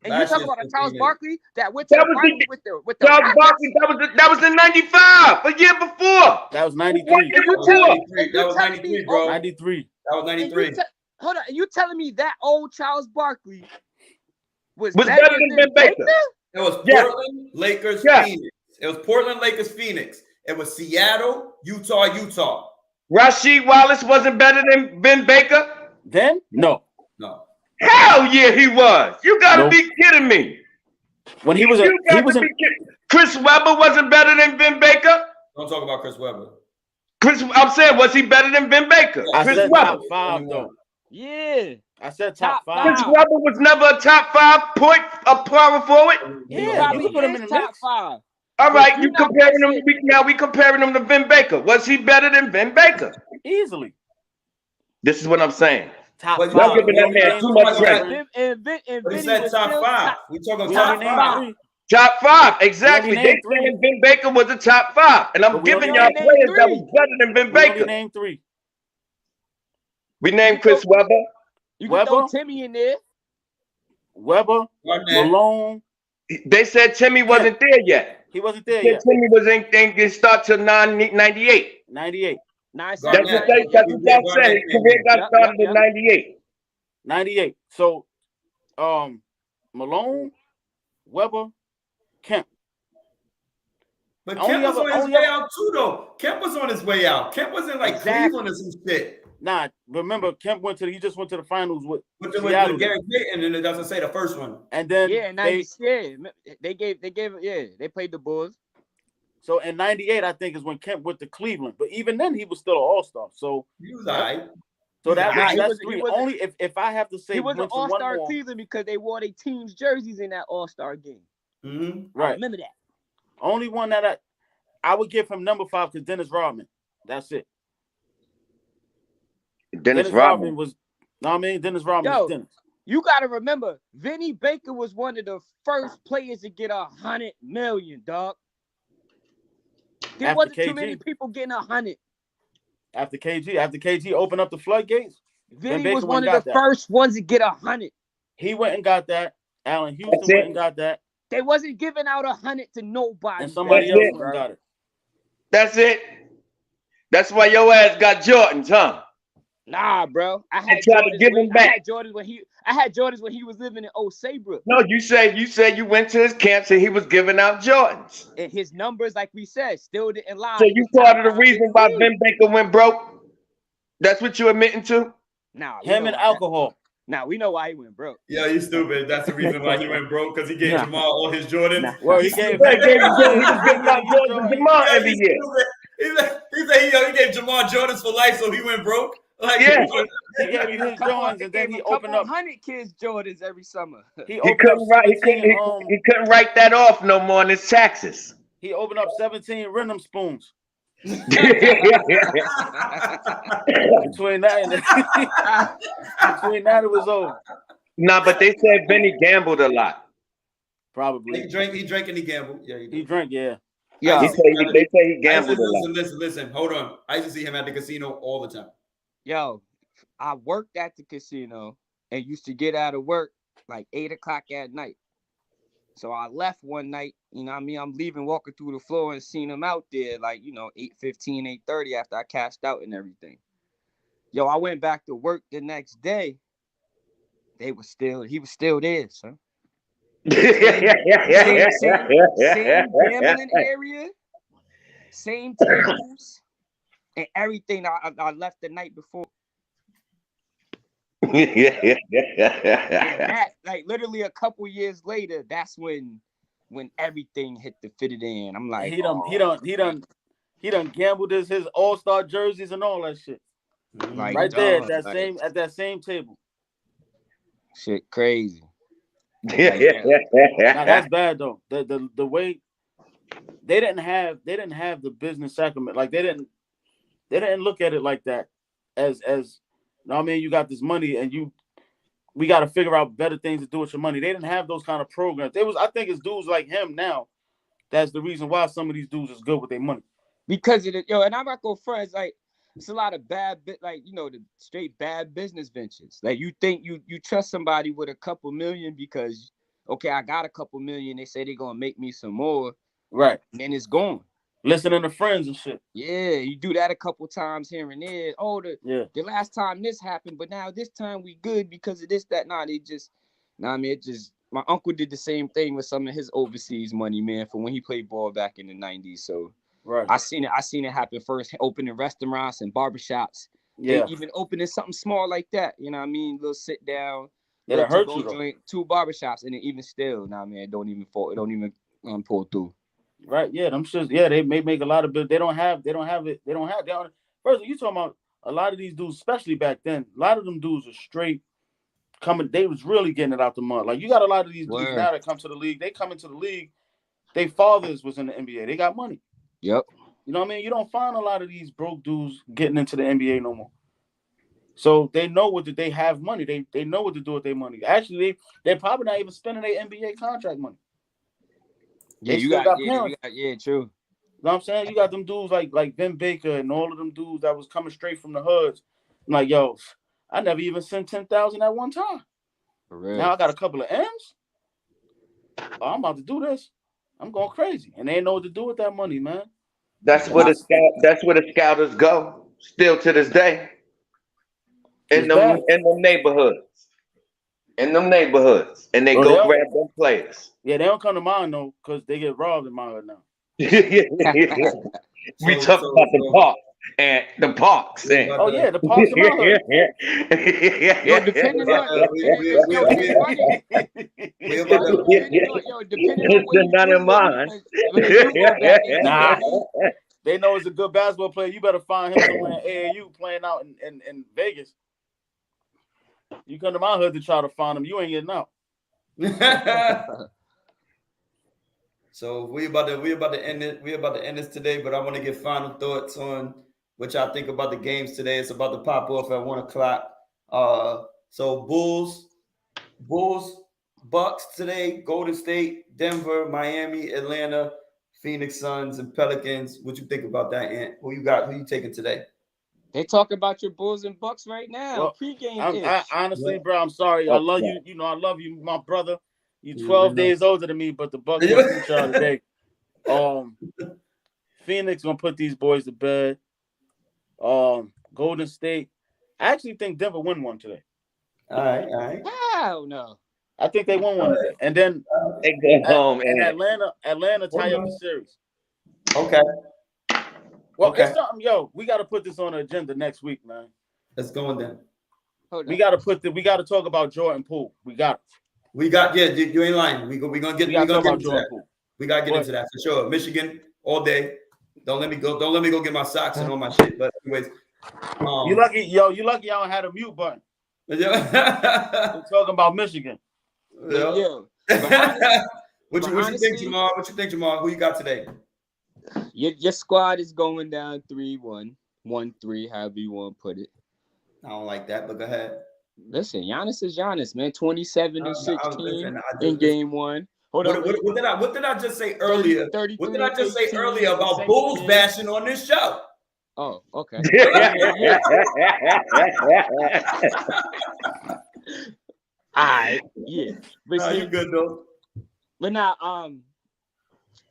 And you talking about a Charles Barkley that went to the finals with the Charles Barkley, that was in 95, a year before. That was 93. That was 93, bro. 93. That was 93. Hold on, you telling me that old Charles Barkley was better than Vin Baker? It was Portland, Lakers, Phoenix. It was Portland, Lakers, Phoenix. It was Seattle, Utah. Rasheed Wallace wasn't better than Vin Baker? Then? No. Hell yeah, he was. You gotta be kidding me. When he was Chris Webber wasn't better than Vin Baker? Don't talk about Chris Webber. I'm saying, was he better than Vin Baker? I Chris said Webber. top 5 though. Yeah. I said top 5. Chris Webber was never a top 5 power forward. Yeah, you can put him in the top mix. 5. All right, we comparing him to Vin Baker. Was he better than Vin Baker? Easily. This is what I'm saying. Top But 5. Giving that man too much credit. But he said top 5. We talking top 5. Top 5, exactly. They saying Vin Baker was a top 5, and I'm giving y'all players that was better than Vin Baker. Name 3. We named Chris Webber. You can throw Timmy in there. Webber, Malone. They said Timmy wasn't there yet. He wasn't there yet. Timmy was didn't start till 98. 98. That's what y'all said. His career got started in 98. 98. So, Malone, Webber, Kemp. But Kemp was on his way out too, though. Kemp was on his way out. Kemp was in Cleveland or some shit. Nah, remember Kemp he just went to the finals with Gary Payton, and it doesn't say the first one. And then they played the Bulls. So in 98, I think is when Kemp went to Cleveland. But even then, he was still an all-star. So he was all right. So that's 3. Only if I have to say he was an all-star in Cleveland because they wore their team's jerseys in that all-star game. Mm-hmm. Right. I remember that. Only one that I would give him number 5 because Dennis Rodman. That's it. Dennis Rodman was. No, I mean Dennis Rodman. Was Dennis. You got to remember, Vinny Baker was one of the first players to get $100 million, dog. There wasn't too many people getting 100. After KG opened up the floodgates, Vinny was one of the first ones to get 100. He went and got that. Allen Houston went and got that. They wasn't giving out 100 to nobody. And somebody else went and got it. That's it. That's why your ass got Jordans, huh? Nah, bro. I had Jordans when he was living in Old Saybrook. No, you said you went to his camps and he was giving out Jordans. And his numbers, like we said, still didn't lie. So you part of the reason why Vin Baker went broke? That's what you admitting to? Nah, him and alcohol. Now we know why he went broke. Yeah, you stupid. That's the reason why he went broke, because he gave Jamal all his Jordans. Well, he was giving out Jordans to Jamal every year. He said he gave Jamal Jordans for life, so he went broke. He gave me his Jordans, and then he opened up 100 kids Jordans every summer. He couldn't write that off no more on his taxes. He opened up 17 rhythm spoons. Between that, it was over. Nah, but they said Vinny gambled a lot. Probably. He drank and he gambled. Yeah, he drank. Yeah. Yeah. They say he gambled a lot. Listen. Hold on. I used to see him at the casino all the time. Yo, I worked at the casino and used to get out of work like 8 o'clock at night. So I left one night, you know what I mean? I'm leaving, walking through the floor and seeing him out there like, 8:15, 8:30 after I cashed out and everything. Yo, I went back to work the next day. He was still there, son. Same gambling area, same tables, and everything I left the night before. That, like literally a couple years later, that's when everything hit the fitted in. I'm like, he done gambled his all-star jerseys and all that shit. Like, right there at that same table. Shit crazy. Now, that's bad though. The way they didn't have the business acumen. Like they didn't look at it like that as I mean, you got this money and we got to figure out better things to do with your money. They didn't have those kind of programs. I think it's dudes like him now. That's the reason why some of these dudes is good with their money. Because of it, and I'm not gonna friends, like it's a lot of bad the straight bad business ventures. Like you think you trust somebody with a couple million because I got a couple million, they say they're gonna make me some more. Right. And then it's gone. Listening to friends and shit. Yeah, you do that a couple times here and there. Oh, the last time this happened, but now this time we good because of this, that. My uncle did the same thing with some of his overseas money, man, for when he played ball back in the 90s. So right. I seen it happen first, opening restaurants and barbershops. Yeah. They even opening something small like that, you know what I mean? Little sit down. It'll hurt you joint, 2 barbershops, and it even still, it don't even pull through. Right, yeah, them shits, they may make a lot of bills. First, you talking about a lot of these dudes, especially back then, a lot of them dudes are straight coming, they was really getting it out the mud. Like, you got a lot of these dudes now that come to the league, they come into the league, their fathers was in the NBA, they got money. Yep. You know what I mean? You don't find a lot of these broke dudes getting into the NBA no more. So they know they have money. They know what to do with their money. Actually, they're probably not even spending their NBA contract money. Yeah, true. You know what I'm saying? You got them dudes like Vin Baker and all of them dudes that was coming straight from the hoods. I'm like, yo, I never even sent 10,000 at one time. For real. Now I got a couple of M's. Oh, I'm about to do this. I'm going crazy, and they ain't know what to do with that money, man. That's where the scouters go. Still to this day. In them neighborhoods. And they go grab them players. Yeah, they don't come to mine though, because they get robbed in my hood now. We talk about the park and the parks. The parks in my hood. Yo, depending on they know it's a good basketball player. You better find him somewhere in AAU playing out in Vegas. You come to my hood to try to find him, you ain't getting out. So we about to end it. We're about to end this today, but I want to get final thoughts on what y'all think about the games today. It's about to pop off at 1:00. So Bulls, Bucks today, Golden State, Denver, Miami, Atlanta, Phoenix Suns, and Pelicans. What you think about that, Ant? Who you got? Who you taking today? They talk about your Bulls and Bucks right now. Well, pregame. Honestly, bro, I'm sorry. I love you. You know, I love you, my brother. You 12 days older than me, but the Bucks will beat y'all today. Phoenix gonna put these boys to bed. Golden State. I actually think Denver win one today. All right. Hell no. I think they won one today. And then they go home and Atlanta tie up the series. Okay. Well, it's something, we got to put this on the agenda next week, man. Let's go on then. We got to talk about Jordan Poole. You ain't lying. We gonna get into that. We gotta get into that for sure. Michigan all day. Don't let me go get my socks and all my shit. But anyways, you lucky y'all had a mute button. We're talking about Michigan. Yeah. What you think, Jamal? Who you got today? Your squad is going down 3-1, 1-3, however you want to put it. I don't like that, but go ahead. Listen, Giannis is Giannis, man. 27 and 16 in game one. What did I just say earlier? 30, what did I just say 15 earlier about Bulls game. bashing on this show? Oh, okay. All right, yeah. But No, you good though. But now,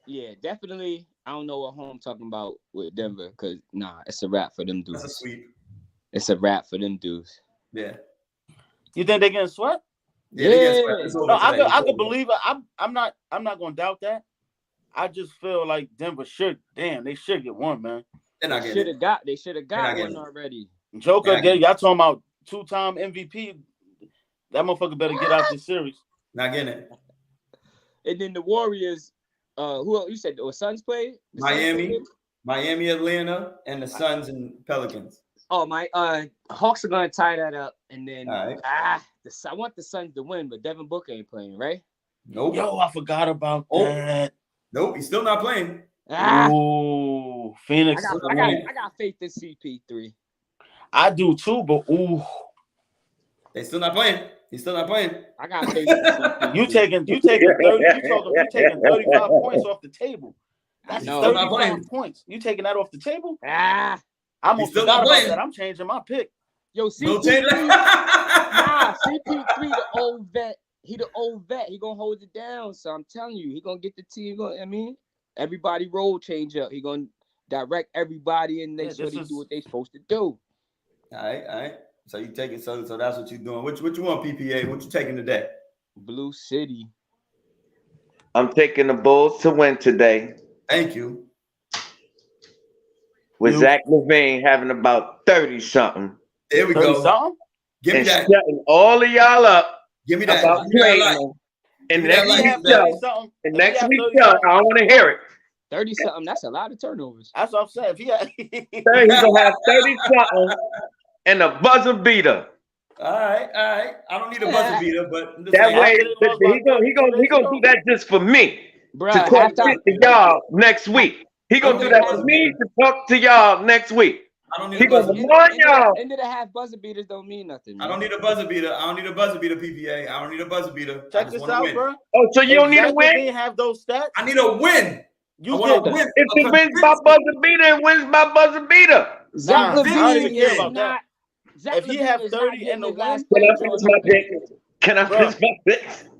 yeah, definitely. I don't know what home talking about with Denver, because it's a wrap for them dudes. That's a sweep. It's a wrap for them dudes. Yeah. You think they're getting swept? Yeah. They get swept. No, I could believe it. I'm not gonna doubt that. I just feel like Denver should. Damn, they should get one, man. They should have got one already. Joker, y'all talking about 2-time MVP? That motherfucker better get out this series. Not getting it. And then the Warriors. Who else? You said the Suns played? Miami, Atlanta, and the Suns and Pelicans. Oh, my Hawks are gonna tie that up, and then right. I want the Suns to win, but Devin Booker ain't playing, right? Nope. Yo, I forgot about that. Nope, he's still not playing. Ooh, Phoenix. I got faith in CP3. I do too, but they still not playing. He's still not playing. I got faith in CP3. You taking 35 points off the table. That's 35 points. You taking that off the table? I almost forgot about that. I'm changing my pick. Yo, CP3. CP3, the old vet. He the old vet. He gonna hold it down. So I'm telling you, he gonna get the team. Everybody role change up. He gonna direct everybody and make sure they do what they supposed to do. All right. So you take it. So that's what you're doing. What you want, PPA? What you taking today? Blue City. I'm taking the Bulls to win today. Thank you. With Zach LaVine having about 30-something. There we go. Give me that. Shutting all of y'all up. Give me that. And next week, I don't want to hear it. 30-something. That's a lot of turnovers. That's what I'm saying. He's gonna have 30-something and a buzzer beater. All right. I don't need a buzzer beater, but that way he gonna do that just for me. Bruh, to talk to y'all next week. He gonna do that for me to talk to y'all next week. I don't need a buzzer beater. End of the half buzzer beaters don't mean nothing. Man. I don't need a buzzer beater. PPA. I don't need a buzzer beater. Check this out, bro. Oh, so you don't need a win? Didn't have those stats. I need a win. You want to win? If he wins by buzzer beater, it wins by buzzer beater. Zach LaVine is not. If he have 30 in the last, can I finish my pick?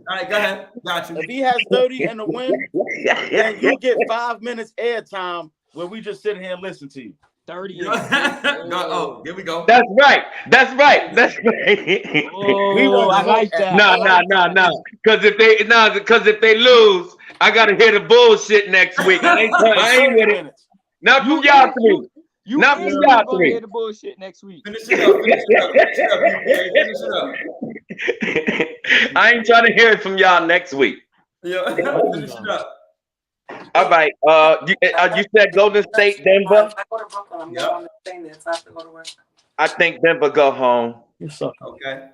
All right, go ahead. Got you. If he has 30 in the win, then you get 5 minutes airtime where we just sit here and listen to you. 30. Oh, here we go. That's right. We won't. I like that. No. Because if they lose, I gotta hear the bullshit next week. I ain't with it. Not from y'all three. Not from y'all three. Hear the bullshit next week. Finish it up. I ain't trying to hear it from y'all next week. Yeah, finish it up. All right. You said Golden State, Denver. I think Denver go home. Okay.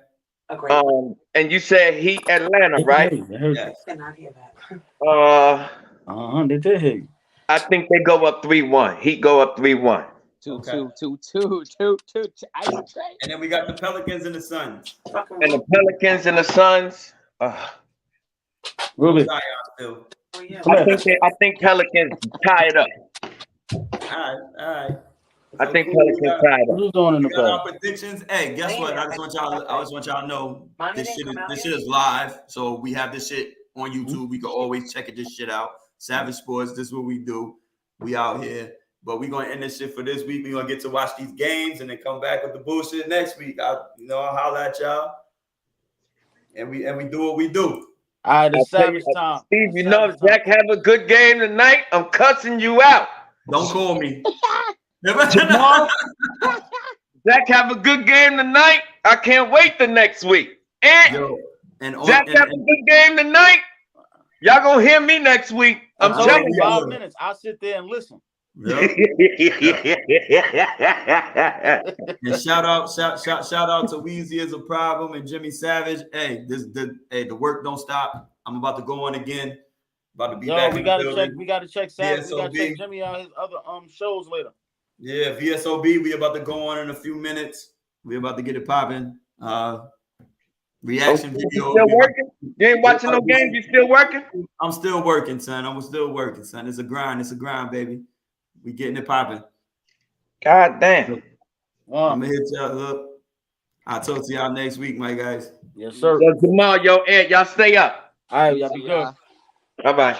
And you said Heat, Atlanta, right? Yes. They did hear you. I think they go up 3-1. Heat go up 3-1. 2-2. And then we got the Pelicans and the Suns. And the Pelicans and the Suns. Ruby. I think Pelicans tie it up. All right. I think Pelicans tie it up. Who's going in the our predictions. Hey, guess what? I just want y'all to know this shit is live. So we have this shit on YouTube. We can always check this shit out. Savage Sports, this is what we do. We out here. But we're gonna end this shit for this week. We're gonna get to watch these games and then come back with the bullshit next week. I'll holler at y'all. And we do what we do. All right, the Savage time. Steve, you know if Jack have a good game tonight, I'm cussing you out. Don't call me. Jamal, Jack have a good game tonight. I can't wait the next week. And Jack have a good game tonight. Y'all gonna hear me next week. I'm telling you. 5 minutes. I'll sit there and listen. Yep. And shout out to Weezy is a problem and Jimmy Savage. Hey, the work don't stop. I'm about to go on again. About to be back in the building. We gotta check Savage. VSOB. We gotta check Jimmy out his other shows later. Yeah, VSOB. We about to go on in a few minutes. We about to get it popping. Reaction video. Still working? You ain't watching no games? You still working? I'm still working, son. I'm still working, son. It's a grind. It's a grind, baby. We getting it popping. God damn. I'm gonna hit y'all up. I'll talk to y'all next week, my guys. Yes, sir. Yo, Jamal, yo, Ed, y'all stay up. All right, y'all be good. Bye-bye.